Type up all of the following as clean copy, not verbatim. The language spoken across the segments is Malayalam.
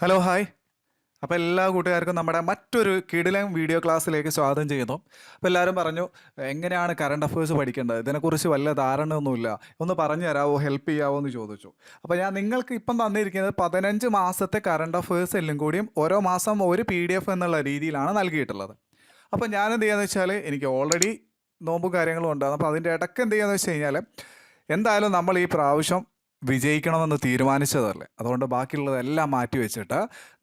Hello hi. അപ്പോൾ എല്ലാ കൂട്ടുകാർക്കും നമ്മുടെ മറ്റൊരു കിടിലൻ വീഡിയോ ക്ലാസ്സിലേക്ക് സ്വാഗതം ചെയ്യുന്നു. അപ്പോൾ എല്ലാവരും പറഞ്ഞു എങ്ങനെയാണ് കറണ്ട് അഫയേഴ്സ് പഠിക്കേണ്ടത്, ഇതിനെക്കുറിച്ച് വല്ല ധാരണയൊന്നുമില്ല, ഒന്ന് പറഞ്ഞു തരാമോ, ഹെൽപ്പ് ചെയ്യാമോ എന്ന് ചോദിച്ചു. അപ്പോൾ ഞാൻ നിങ്ങൾക്ക് ഇപ്പം തന്നിരിക്കുന്നത് 15 മാസത്തെ കറണ്ട് അഫയേഴ്സ് എല്ലാം കൂടിയും ഓരോ മാസം ഒരു PDF എന്നുള്ള രീതിയിലാണ് നൽകിയിട്ടുള്ളത്. അപ്പോൾ ഞാൻ എന്ത് ചെയ്യാന്ന് വെച്ചാൽ എനിക്ക് ഓൾറെഡി നോമ്പും കാര്യങ്ങളും ഉണ്ട്. അപ്പോൾ അതിൻ്റെ ഇടയ്ക്ക് എന്ത് ചെയ്യാന്ന് വെച്ച് കഴിഞ്ഞാൽ എന്തായാലും നമ്മൾ ഈ പ്രാവശ്യം വിജയിക്കണമെന്ന് തീരുമാനിച്ചതല്ലേ, അതുകൊണ്ട് ബാക്കിയുള്ളതെല്ലാം മാറ്റി വെച്ചിട്ട്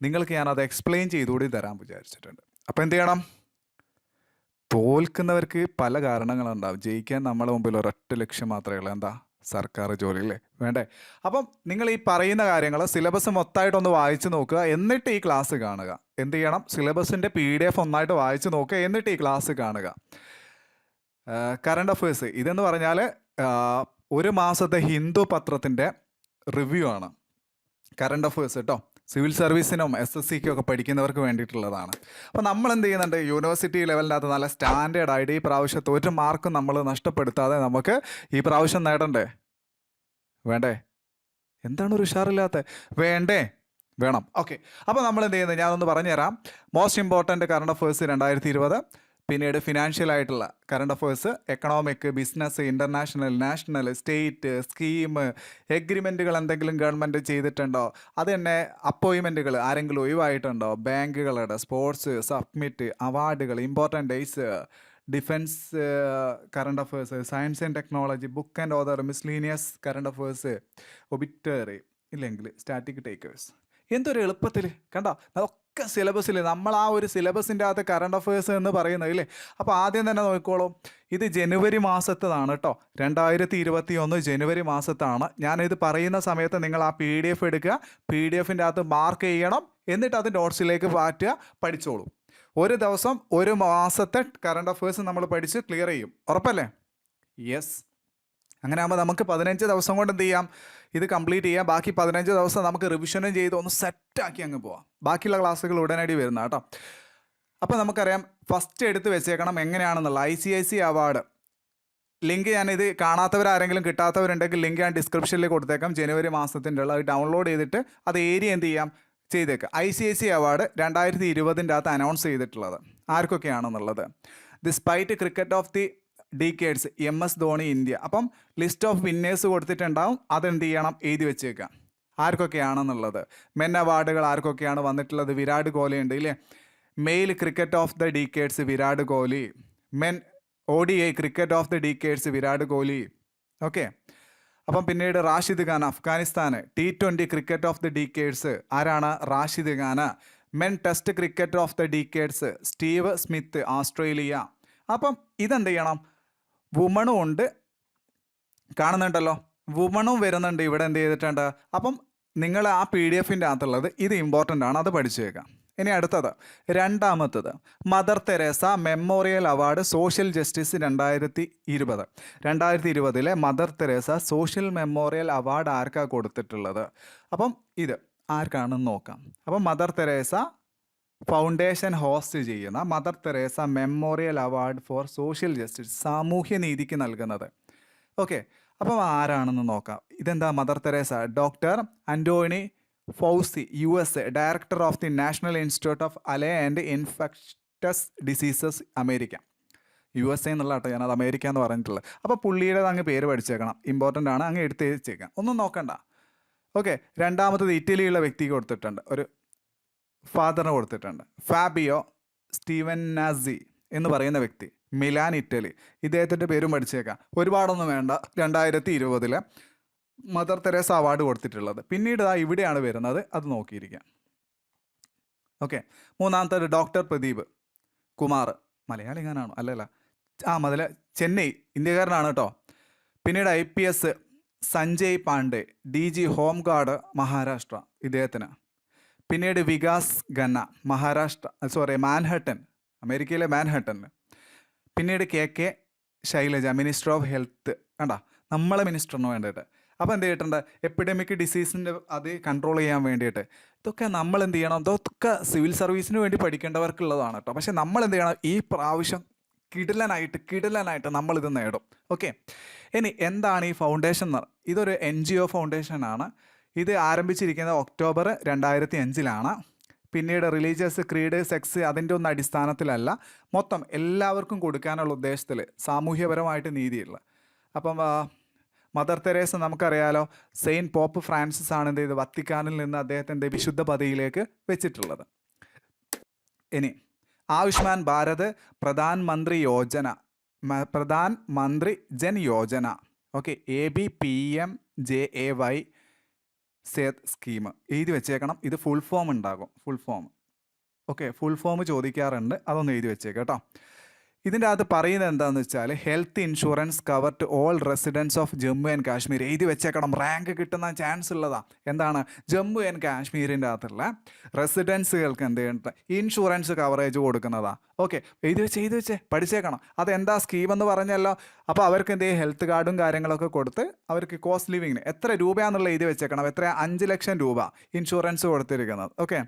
നിങ്ങൾക്ക് ഞാനത് എക്സ്പ്ലെയിൻ ചെയ്തുകൂടി തരാൻ വിചാരിച്ചിട്ടുണ്ട്. അപ്പോൾ എന്ത് ചെയ്യണം? തോൽക്കുന്നവർക്ക് പല കാരണങ്ങളുണ്ടാവും, ജയിക്കാൻ നമ്മുടെ മുമ്പിൽ ഒരൊറ്റ ലക്ഷ്യം മാത്രമേ ഉള്ളൂ, എന്താ? സർക്കാർ ജോലി അല്ലേ വേണ്ടേ? അപ്പം നിങ്ങൾ ഈ പറയുന്ന കാര്യങ്ങൾ സിലബസ് മൊത്തമായിട്ടൊന്ന് വായിച്ച് നോക്കുക, എന്നിട്ട് ഈ ക്ലാസ് കാണുക. എന്ത് ചെയ്യണം? സിലബസിൻ്റെ PDF ഒന്നായിട്ട് വായിച്ച് നോക്കുക, എന്നിട്ട് ഈ ക്ലാസ് കാണുക. കറണ്ട് അഫയേഴ്സ് ഇതെന്ന് പറഞ്ഞാൽ ഒരു മാസത്തെ ഹിന്ദു പത്രത്തിൻ്റെ റിവ്യൂ ആണ് കറണ്ട് അഫയേഴ്സ് കേട്ടോ. സിവിൽ സർവീസിനും SSCക്കും ഒക്കെ പഠിക്കുന്നവർക്ക് വേണ്ടിയിട്ടുള്ളതാണ്. അപ്പോൾ നമ്മൾ എന്ത് ചെയ്യുന്നുണ്ട്, യൂണിവേഴ്സിറ്റി ലെവലിനകത്ത് നല്ല സ്റ്റാൻഡേർഡ് ആയിട്ട് ഈ പ്രാവശ്യത്തെ ഒരു മാർക്കും നമ്മൾ നഷ്ടപ്പെടുത്താതെ നമുക്ക് ഈ പ്രാവശ്യം നേടണ്ടേ വേണ്ടേ? എന്താണ് ഒരു ഉഷാറില്ലാത്ത? വേണ്ടേ? വേണം. ഓക്കെ, അപ്പോൾ നമ്മൾ എന്ത് ചെയ്യുന്നത് ഞാനൊന്ന് പറഞ്ഞുതരാം. മോസ്റ്റ് ഇമ്പോർട്ടൻറ്റ് കറണ്ട് അഫയേഴ്സ് 2020, പിന്നീട് ഫിനാൻഷ്യൽ ആയിട്ടുള്ള current affairs, economic, business, international, national, state, scheme, എഗ്രിമെൻറ്റുകൾ എന്തെങ്കിലും ഗവൺമെൻറ് ചെയ്തിട്ടുണ്ടോ, അത് തന്നെ അപ്പോയിൻമെൻറ്റുകൾ ആരെങ്കിലും ഒഴിവായിട്ടുണ്ടോ, ബാങ്കുകളുടെ, സ്പോർട്സ്, സബ്മിറ്റ്, അവാർഡുകൾ, important days, defence current affairs, science and technology, book and author, miscellaneous current affairs, obituary, ഇല്ലെങ്കിൽ സ്റ്റാറ്റിക് ടേക്കേഴ്സ്. എന്തൊരു എളുപ്പത്തിൽ കണ്ടോ, അതൊക്കെ സിലബസിൽ നമ്മൾ ആ ഒരു സിലബസിൻ്റെ അകത്ത് കറണ്ട് അഫയേഴ്സ് എന്ന് പറയുന്നത് ഇല്ലേ. അപ്പോൾ ആദ്യം തന്നെ നോക്കിക്കോളൂ, ഇത് ജനുവരി മാസത്തതാണ് കേട്ടോ, 2021 ജനുവരി മാസത്താണ്. ഞാനിത് പറയുന്ന സമയത്ത് നിങ്ങൾ ആ PDF എടുക്കുക, PDF-ൻ്റെ അകത്ത് മാർക്ക് ചെയ്യണം, എന്നിട്ട് അത് നോട്ട്സിലേക്ക് മാറ്റുക, പഠിച്ചോളൂ. ഒരു ദിവസം ഒരു മാസത്തെ കറണ്ട് അഫയേഴ്സ് നമ്മൾ പഠിച്ച് ക്ലിയർ ചെയ്യും, ഉറപ്പല്ലേ? യെസ്. അങ്ങനെ ആകുമ്പോൾ നമുക്ക് 15 ദിവസം കൊണ്ട് എന്ത് ചെയ്യാം, ഇത് കംപ്ലീറ്റ് ചെയ്യാം. ബാക്കി 15 ദിവസം നമുക്ക് റിവിഷനും ചെയ്ത് ഒന്ന് സെറ്റാക്കി അങ്ങ് പോവാം. ബാക്കിയുള്ള ക്ലാസ്സുകൾ ഉടനടി വരുന്ന കേട്ടോ. അപ്പോൾ നമുക്കറിയാം, ഫസ്റ്റ് എടുത്ത് വെച്ചേക്കണം എങ്ങനെയാണെന്നുള്ള ICIC അവാർഡ് ലിങ്ക്. ഞാനിത് കാണാത്തവരാരെങ്കിലും കിട്ടാത്തവരുണ്ടെങ്കിൽ ലിങ്ക് ഞാൻ ഡിസ്ക്രിപ്ഷനിൽ കൊടുത്തേക്കാം. ജനുവരി മാസത്തിൻ്റെ ഉള്ള അത് ഡൗൺലോഡ് ചെയ്തിട്ട് അത് ഏരിയ എന്ത് ചെയ്യാം ചെയ്തേക്കാം. ICIC അവാർഡ് 2020 അകത്ത് അനൗൺസ് ചെയ്തിട്ടുള്ളത് ആർക്കൊക്കെയാണെന്നുള്ളത്. The spirit cricket of the decades, MS Dhoni India. അപ്പം ലിസ്റ്റ് ഓഫ് വിന്നേഴ്സ് കൊടുത്തിട്ടുണ്ടാവും, അതെന്ത് ചെയ്യണം എഴുതി വെച്ചേക്കാം ആർക്കൊക്കെയാണെന്നുള്ളത്. മെൻ അവാർഡുകൾ ആർക്കൊക്കെയാണ് വന്നിട്ടുള്ളത്, വിരാട് കോഹ്ലി ഉണ്ട് ഇല്ലേ. Male cricket of the decades Virat Kohli. Men ODI cricket of the decades Virat Kohli. Okay, അപ്പം പിന്നീട് റാഷിദ് ഖാൻ അഫ്ഗാനിസ്ഥാന്. T20 cricket of the decades ആരാണ്? Rashid Khan. Men test cricket of the decades Steve Smith Australia. അപ്പം ഇതെന്ത് ചെയ്യണം, വുമണും ഉണ്ട്, കാണുന്നുണ്ടല്ലോ, വുമണും വരുന്നുണ്ട് ഇവിടെ എന്ത് ചെയ്തിട്ടുണ്ട്. അപ്പം നിങ്ങൾ ആ PDF-ൻ്റെ അകത്തുള്ളത് ഇത് ഇമ്പോർട്ടൻ്റ് ആണ്, അത് പഠിച്ചു വെക്കാം. ഇനി അടുത്തത്, രണ്ടാമത്തത് Mother Teresa memorial award social justice 2020. 2020 Mother Teresa social memorial award ആർക്കാണ് കൊടുത്തിട്ടുള്ളത്? അപ്പം ഇത് ആർക്കാണെന്ന് നോക്കാം. അപ്പം മദർ തെരേസ ഫൗണ്ടേഷൻ ഹോസ്റ്റ് ചെയ്യുന്ന Mother Teresa memorial award for social justice, സാമൂഹ്യ നീതിക്ക് നൽകുന്നത്. ഓക്കെ, അപ്പം ആരാണെന്ന് നോക്കാം. ഇതെന്താ? Mother Teresa. Doctor Anthony Fauci, US, director of the national institute of allergy and infectious diseases, America. USA എന്നുള്ള കേട്ടോ, ഞാനത് അമേരിക്ക എന്ന് പറഞ്ഞിട്ടുള്ളത്. അപ്പോൾ പുള്ളിയുടെ അങ്ങ് പേര് പഠിച്ചേക്കണം, ഇമ്പോർട്ടൻ്റ് ആണ്, അങ്ങ് എടുത്ത് വെച്ചേക്കാം, ഒന്നും നോക്കണ്ട. ഓക്കെ, രണ്ടാമത്തത് ഇറ്റലിയുള്ള വ്യക്തിക്ക് കൊടുത്തിട്ടുണ്ട്, ഒരു ഫാദറിന് കൊടുത്തിട്ടുണ്ട്. ഫാബിയോ സ്റ്റീവനാസി എന്ന് പറയുന്ന വ്യക്തി, മിലാൻ, ഇറ്റലി. ഇദ്ദേഹത്തിൻ്റെ പേരും പഠിച്ചേക്കാം, ഒരുപാടൊന്നും വേണ്ട. 2020 മദർ തെരേസ അവാർഡ് കൊടുത്തിട്ടുള്ളത്. പിന്നീട് ഇവിടെയാണ് വരുന്നത്, അത് നോക്കിയിരിക്കാം. ഓക്കെ, മൂന്നാമത്തെ ഡോക്ടർ പ്രദീപ് കുമാർ, മലയാളിക്കാനാണോ? അല്ലല്ല, ചെന്നൈ, ഇന്ത്യക്കാരനാണ് കേട്ടോ. പിന്നീട് IPS Sanjay Pandey, DG home guard, Maharashtra, ഇദ്ദേഹത്തിന്. പിന്നീട് വികാസ് ഖന്ന, മാൻഹട്ടൻ, അമേരിക്കയിലെ മാൻഹട്ടനിൽ. പിന്നീട് KK Shailaja, minister of health. കണ്ട, നമ്മളെ മിനിസ്റ്ററിന് വേണ്ടിയിട്ട്. അപ്പോൾ എന്ത് ചെയ്തിട്ടുണ്ട്, എപ്പിഡമിക് ഡിസീസിൻ്റെ അത് കൺട്രോൾ ചെയ്യാൻ വേണ്ടിയിട്ട്. ഇതൊക്കെ നമ്മൾ എന്ത് ചെയ്യണം, ഇതൊക്കെ സിവിൽ സർവീസിന് വേണ്ടി പഠിക്കേണ്ടവർക്കുള്ളതാണ് കേട്ടോ. പക്ഷെ നമ്മൾ എന്ത് ചെയ്യണം, ഈ പ്രാവശ്യം കിടിലനായിട്ട് നമ്മളിത് നേടും. ഓക്കെ, ഇനി എന്താണ് ഈ ഫൗണ്ടേഷൻ? ഇതൊരു NGO ഫൗണ്ടേഷനാണ്. ഇത് ആരംഭിച്ചിരിക്കുന്നത് ഒക്ടോബർ 2005 പിന്നീട് റിലീജിയസ്, ക്രീഡ്, സെക്സ് അതിൻ്റെ ഒന്നും അടിസ്ഥാനത്തിലല്ല, മൊത്തം എല്ലാവർക്കും കൊടുക്കാനുള്ള ഉദ്ദേശത്തിൽ സാമൂഹ്യപരമായിട്ട് നീതിയുള്ള. അപ്പം മദർ തെരേസ നമുക്കറിയാലോ, സെയിൻറ്റ് പോപ്പ് ഫ്രാൻസിസ് ആണ് എന്ത് ചെയ്ത് വത്തിക്കാനിൽ നിന്ന് അദ്ദേഹത്തിൻ്റെ വിശുദ്ധ പദവിയിലേക്ക് വെച്ചിട്ടുള്ളത്. ഇനി ആയുഷ്മാൻ ഭാരത് പ്രധാൻ മന്ത്രി യോജന, പ്രധാൻ മന്ത്രി Jan Yojana, okay, ABPMJAY Seth scheme എഴുതി വെച്ചേക്കണം. ഇത് ഫുൾ ഫോം ഉണ്ടാകും, full form. Okay, full form ചോദിക്കാറുണ്ട്, അതൊന്ന് എഴുതി വെച്ചേക്കാം കേട്ടോ. ഇതിൻ്റെ അകത്ത് പറയുന്നത് എന്താണെന്ന് വെച്ചാൽ health insurance cover to all residence of Jammu and Kashmir. എഴുതി വെച്ചേക്കണം, റാങ്ക് കിട്ടുന്ന ചാൻസ് ഉള്ളതാണ്. എന്താണ്? ജമ്മു ആൻഡ് കാശ്മീരിൻ്റെ അകത്തുള്ള റെസിഡൻസുകൾക്ക് എന്ത് ചെയ്യണ്ട ഇൻഷുറൻസ് കവറേജ് കൊടുക്കുന്നതാണ്. ഓക്കെ, എഴുതി വെച്ചേ പഠിച്ചേക്കണം. അതെന്താ സ്കീം എന്ന് പറഞ്ഞല്ലോ. അപ്പോൾ അവർക്ക് എന്ത് ചെയ്യും, ഹെൽത്ത് കാർഡും കാര്യങ്ങളൊക്കെ കൊടുത്ത് അവർക്ക് കോസ്റ്റ് ലിവിങ്ങിന് എത്ര രൂപയാണെന്നുള്ള എഴുതി വെച്ചേക്കണം. എത്ര? 5 ലക്ഷം രൂപ ഇൻഷുറൻസ് കൊടുത്തിരിക്കുന്നത്. ഓക്കെ,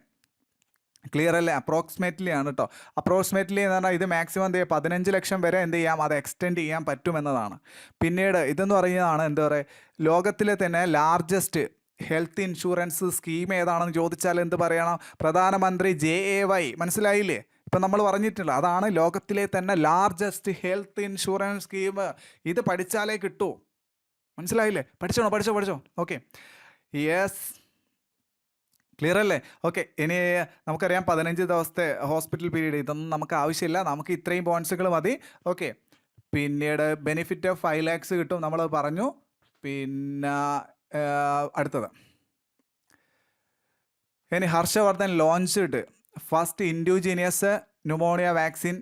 ക്ലിയർ അല്ലേ? അപ്രോക്സിമേറ്റ്ലി ആണ് കേട്ടോ. അപ്രോക്സിമേറ്റ്ലി എന്ന് പറഞ്ഞാൽ ഇത് മാക്സിമം എന്ത് ചെയ്യുക 15 ലക്ഷം വരെ എന്ത് ചെയ്യാം, അത് എക്സ്റ്റെൻഡ് ചെയ്യാൻ പറ്റുമെന്നതാണ്. പിന്നീട് ഇതെന്ന് പറയുന്നതാണ് എന്താ പറയുക, ലോകത്തിലെ തന്നെ ലാർജസ്റ്റ് ഹെൽത്ത് ഇൻഷുറൻസ് സ്കീം ഏതാണെന്ന് ചോദിച്ചാൽ എന്ത് പറയണം? പ്രധാനമന്ത്രി JAY. മനസ്സിലായില്ലേ? ഇപ്പം നമ്മൾ പറഞ്ഞിട്ടില്ല, അതാണ് ലോകത്തിലെ തന്നെ ലാർജസ്റ്റ് ഹെൽത്ത് ഇൻഷുറൻസ് സ്കീം. ഇത് പഠിച്ചാലേ കിട്ടൂ. മനസ്സിലായില്ലേ? പഠിച്ചോ. ഓക്കെ, യെസ്, ക്ലിയർ അല്ലേ? ഓക്കെ, ഇനി നമുക്കറിയാം 15 ദിവസത്തെ ഹോസ്പിറ്റൽ പീരീഡ്, ഇതൊന്നും നമുക്ക് ആവശ്യമില്ല, നമുക്ക് ഇത്രയും പോയിൻറ്സുകൾ മതി. ഓക്കെ, പിന്നീട് ബെനിഫിറ്റ് ഓഫ് 5 lakhs കിട്ടും, നമ്മൾ പറഞ്ഞു. പിന്നെ അടുത്തത്, ഇനി Harshvardhan launched first indigenous pneumonia vaccine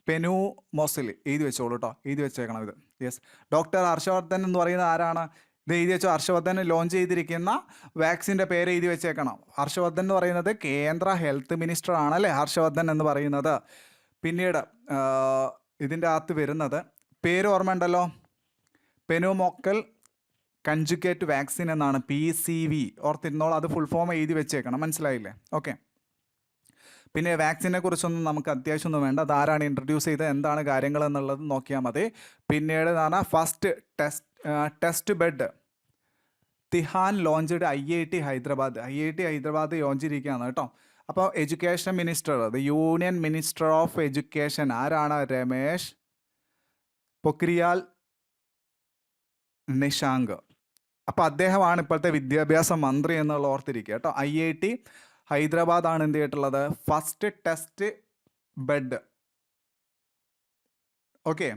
Pneumosil. എഴുതി വെച്ചോളൂ കേട്ടോ, എഴുതി വെച്ചേക്കണം ഇത്. യെസ്, ഡോക്ടർ ഹർഷവർദ്ധൻ എന്ന് പറയുന്നത് ആരാണ്? ഇത് എഴുതി വെച്ചോ. ഹർഷവർദ്ധൻ ലോഞ്ച് ചെയ്തിരിക്കുന്ന വാക്സിൻ്റെ പേര് എഴുതി വെച്ചേക്കണം. ഹർഷവർദ്ധൻ എന്ന് പറയുന്നത് കേന്ദ്ര ഹെൽത്ത് മിനിസ്റ്റർ ആണല്ലേ, ഹർഷവർദ്ധൻ എന്ന് പറയുന്നത്. പിന്നീട് ഇതിൻ്റെ അകത്ത് വരുന്നത് പേര് ഓർമ്മ ഉണ്ടല്ലോ, പെനുമോക്കൽ കൺജുഗേറ്റ് വാക്സിൻ എന്നാണ്, PCV. ഓർത്തിരുന്നോളൂ, അത് ഫുൾ ഫോം എഴുതി വെച്ചേക്കണം. മനസ്സിലായില്ലേ? ഓക്കെ, പിന്നെ വാക്സിനെ കുറിച്ചൊന്നും നമുക്ക് അത്യാവശ്യമൊന്നും വേണ്ട, അതാരാണ് ഇൻട്രൊഡ്യൂസ് ചെയ്തത്, എന്താണ് കാര്യങ്ങൾ എന്നുള്ളത് നോക്കിയാൽ മതി. പിന്നീട് എന്ന് പറഞ്ഞാൽ first test bed TiHAN launched IIT Hyderabad ലോഞ്ചിരിക്കുകയാണ് കേട്ടോ. അപ്പോൾ education minister, union minister of education ആരാണ്? രമേശ് പൊക്രിയാൽ നിഷാങ്ക്. അപ്പോൾ അദ്ദേഹമാണ് ഇപ്പോഴത്തെ വിദ്യാഭ്യാസ മന്ത്രി എന്നുള്ള ഓർത്തിരിക്കുക കേട്ടോ. IIT ഹൈദരാബാദാണ് എന്ത് ചെയ്തിട്ടുള്ളത്, ഫസ്റ്റ് ടെസ്റ്റ് ബെഡ്. ഓക്കെ,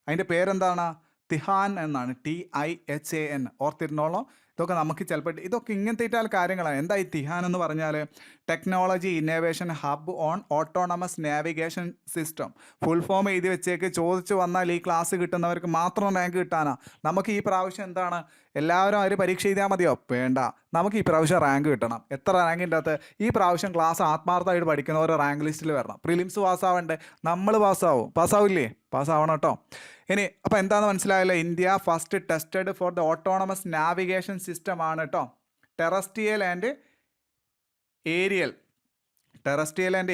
അതിൻ്റെ പേരെന്താണ്? തിഹാൻ എന്നാണ്, TIHAN. ഓർത്തിരുന്നോളൂ. ഇതൊക്കെ നമുക്ക് ചിലപ്പോൾ ഇതൊക്കെ ഇങ്ങനത്തെ കാര്യങ്ങളാണ്. എന്താ ഈ തിഹാൻ എന്ന് പറഞ്ഞാൽ? Technology innovation hub on autonomous navigation system. Full form എഴുതി വെച്ചേക്ക്, ചോദിച്ചു വന്നാൽ ഈ ക്ലാസ് കിട്ടുന്നവർക്ക് മാത്രം റാങ്ക് കിട്ടാനാ. നമുക്ക് ഈ പ്രാവശ്യം എന്താണ്, എല്ലാവരും അവർ പരീക്ഷ എഴുതിയാൽ മതിയോ? വേണ്ട, നമുക്ക് ഈ പ്രാവശ്യം റാങ്ക് കിട്ടണം. എത്ര റാങ്കിൻ്റെ അകത്ത് ഈ പ്രാവശ്യം ക്ലാസ് ആത്മാർത്ഥമായിട്ട് പഠിക്കുന്നവർ റാങ്ക് ലിസ്റ്റിൽ വരണം. പ്രിലിംസ് പാസ്സാവണ്ടേ? നമ്മൾ പാസ്സാവില്ലേ? പാസ്സാവണം കേട്ടോ. ഇനി അപ്പോൾ എന്താണെന്ന് മനസ്സിലായല്ലോ, India first tested for the autonomous navigation system ആണ് കേട്ടോ. ടെറസ്ട്രിയൽ ആൻഡ്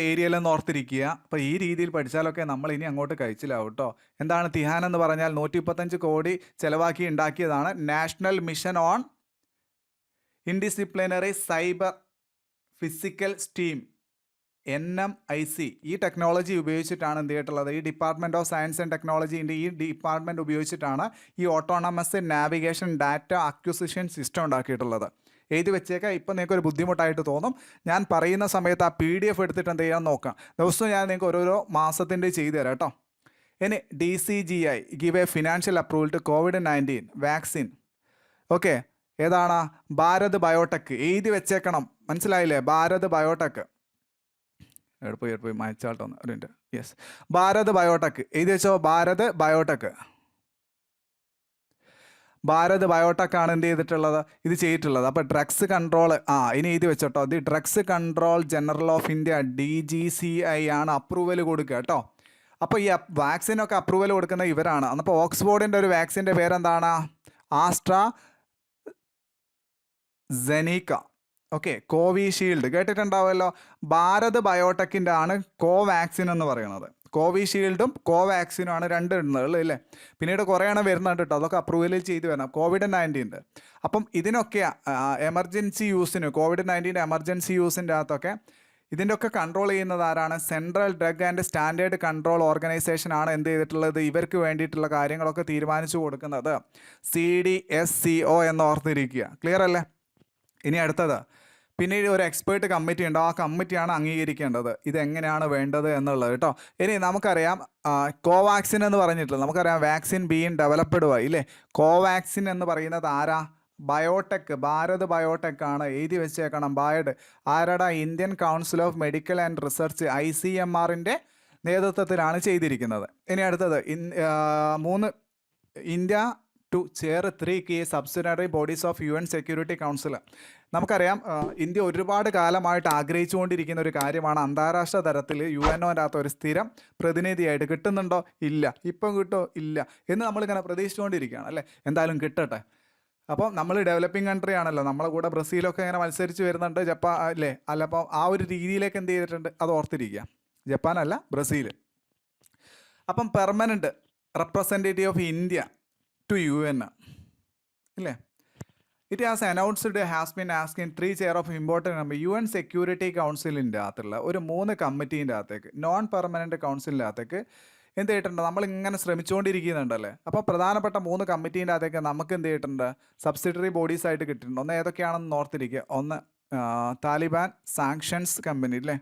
ഏരിയൽ എന്ന് ഓർത്തിരിക്കുക. അപ്പോൾ ഈ രീതിയിൽ പഠിച്ചാലൊക്കെ നമ്മൾ ഇനി അങ്ങോട്ട് കഴിച്ചിലാവും കേട്ടോ. എന്താണ് തിഹാൻ എന്ന് പറഞ്ഞാൽ? 135 കോടി ചിലവാക്കി ഉണ്ടാക്കിയതാണ്. National mission on interdisciplinary cyber physical system, NMIC. ഈ ടെക്നോളജി ഉപയോഗിച്ചിട്ടാണ് എന്ത് ചെയ്തിട്ടുള്ളത്, ഈ ഡിപ്പാർട്ട്മെൻറ്റ് ഓഫ് സയൻസ് ആൻഡ് ടെക്നോളജീൻ്റെ ഈ ഡിപ്പാർട്ട്മെൻറ്റ് ഉപയോഗിച്ചിട്ടാണ് ഈ autonomous navigation data acquisition system ഉണ്ടാക്കിയിട്ടുള്ളത്. എഴുതി വെച്ചേക്കാം. ഇപ്പം നിങ്ങൾക്ക് ഒരു ബുദ്ധിമുട്ടായിട്ട് തോന്നും. ഞാൻ പറയുന്ന സമയത്ത് ആ PDF എടുത്തിട്ട് എന്ത് ചെയ്യാൻ നോക്കാം. ദിവസവും ഞാൻ നിങ്ങൾക്ക് ഓരോരോ മാസത്തിൻ്റെ ചെയ്തു തരാം കേട്ടോ. ഇനി DCGI give a financial approval to COVID-19 vaccine. Okay, ഏതാണ്? ഭാരത് ബയോടെക്. എഴുതി വെച്ചേക്കണം, മനസ്സിലായില്ലേ? ഭാരത് ബയോടെക്. എടുപ്പോയി മായച്ചാട്ടൊന്ന് ഒരു മിനിറ്റ്. യെസ്, ഭാരത് ബയോടെക് എഴുതി വെച്ചോ. ഭാരത് ബയോടെക് ആണ് എന്ത് ചെയ്തിട്ടുള്ളത്, ഇത് ചെയ്തിട്ടുള്ളത്. അപ്പോൾ ഡ്രഗ്സ് കൺട്രോൾ ഇനി എഴുതി വെച്ചോട്ടോ. The drugs control general of India DGCI ആണ് അപ്രൂവൽ കൊടുക്കുക കേട്ടോ. അപ്പോൾ ഈ വാക്സിനൊക്കെ അപ്രൂവൽ കൊടുക്കുന്ന ഇവരാണ്. അപ്പോൾ ഓക്സ്ഫോർഡിൻ്റെ ഒരു വാക്സിൻ്റെ പേരെന്താണ്? AstraZeneca. ഓക്കെ, കോവിഷീൽഡ് കേട്ടിട്ടുണ്ടാവുമല്ലോ. ഭാരത് ബയോടെക്കിൻ്റെ ആണ് കോവാക്സിൻ എന്ന് പറയുന്നത്. കോവിഷീൽഡും കോവാക്സിനുമാണ് രണ്ട് ഉള്ളത് അല്ലേ. പിന്നീട് കുറേയാണ് വരുന്നുണ്ട് കേട്ടോ, അതൊക്കെ അപ്രൂവൽ ചെയ്ത് വരണം. COVID-19 അപ്പം ഇതിനൊക്കെ എമർജൻസി യൂസിന് COVID-19 എമർജൻസി യൂസിൻ്റെ അകത്തൊക്കെ ഇതിൻ്റെ ഒക്കെ കൺട്രോൾ ചെയ്യുന്നത് ആരാണ്? Central drug and standard control organisation ആണ് എന്ത് ചെയ്തിട്ടുള്ളത്, ഇവർക്ക് വേണ്ടിയിട്ടുള്ള കാര്യങ്ങളൊക്കെ തീരുമാനിച്ചു കൊടുക്കുന്നത്. CDSCO എന്ന് ഓർത്തിരിക്കുക. ക്ലിയർ അല്ലേ? ഇനി അടുത്തത്, പിന്നീട് ഒരു എക്സ്പേർട്ട് കമ്മിറ്റി ഉണ്ട്, ആ കമ്മിറ്റിയാണ് അംഗീകരിക്കേണ്ടത് ഇതെങ്ങനെയാണ് വേണ്ടത് എന്നുള്ളത് കേട്ടോ. ഇനി നമുക്കറിയാം കോവാക്സിൻ എന്ന് പറഞ്ഞിട്ടുള്ളത്, നമുക്കറിയാം വാക്സിൻ ബീൻ ഡെവലപ്ഡ് ആയി ഇല്ലേ. കോവാക്സിൻ എന്ന് പറയുന്നത് ആരാ? ബയോടെക്, ഭാരത് ബയോടെക് ആണ്. എഴുതി വെച്ചേക്കണം. ആരുടെ? Indian council of medical and research ICMRൻ്റെ നേതൃത്വത്തിലാണ് ചെയ്തിരിക്കുന്നത്. ഇനി അടുത്തത് 3 India to chair 3 key subsidiary bodies of UN security council. നമുക്കറിയാം ഇന്ത്യ ഒരുപാട് കാലമായിട്ട് ആഗ്രഹിച്ചുകൊണ്ടിരിക്കുന്ന ഒരു കാര്യമാണ് അന്താരാഷ്ട്ര തലത്തിൽ UNOൻ്റെ അകത്ത് ഒരു സ്ഥിരം പ്രതിനിധിയായിട്ട്. കിട്ടുന്നുണ്ടോ? ഇല്ല. ഇപ്പം കിട്ടോ? ഇല്ല എന്ന് നമ്മളിങ്ങനെ പ്രതീക്ഷിച്ചുകൊണ്ടിരിക്കുകയാണ് അല്ലേ. എന്തായാലും കിട്ടട്ടെ. അപ്പോൾ നമ്മൾ ഡെവലപ്പിംഗ് കൺട്രി ആണല്ലോ, നമ്മളെ കൂടെ ബ്രസീലൊക്കെ ഇങ്ങനെ മത്സരിച്ച് വരുന്നുണ്ട്, ജപ്പാൻ അല്ലേ. അല്ല, അപ്പോൾ ആ ഒരു രീതിയിലേക്ക് എന്ത് ചെയ്തിട്ടുണ്ട് അത് ഓർത്തിരിക്കുക. ജപ്പാനല്ല, ബ്രസീൽ. അപ്പം permanent representative of India to UN ഇല്ലേ. It has announced has been asking 3 chair of important number UN security കൗൺസിലിൻ്റെ അകത്തുള്ള ഒരു 3 കമ്മിറ്റീൻ്റെ അകത്തേക്ക്, നോൺ പെർമനൻറ്റ് കൗൺസിലിൻ്റെ അകത്തേക്ക് എന്ത് ചെയ്തിട്ടുണ്ട്, നമ്മളിങ്ങനെ ശ്രമിച്ചുകൊണ്ടിരിക്കുന്നുണ്ടല്ലേ. അപ്പോൾ പ്രധാനപ്പെട്ട 3 കമ്മിറ്റീൻ്റെ അകത്തേക്ക് നമുക്ക് എന്ത് ചെയ്തിട്ടുണ്ട്, സബ്സിഡറി ബോഡീസ് ആയിട്ട് കിട്ടിയിട്ടുണ്ട്. ഒന്ന് ഏതൊക്കെയാണെന്ന് ഓർത്തിരിക്കുക. ഒന്ന് താലിബാൻ സാങ്ഷൻസ് കമ്പനി അല്ലേ,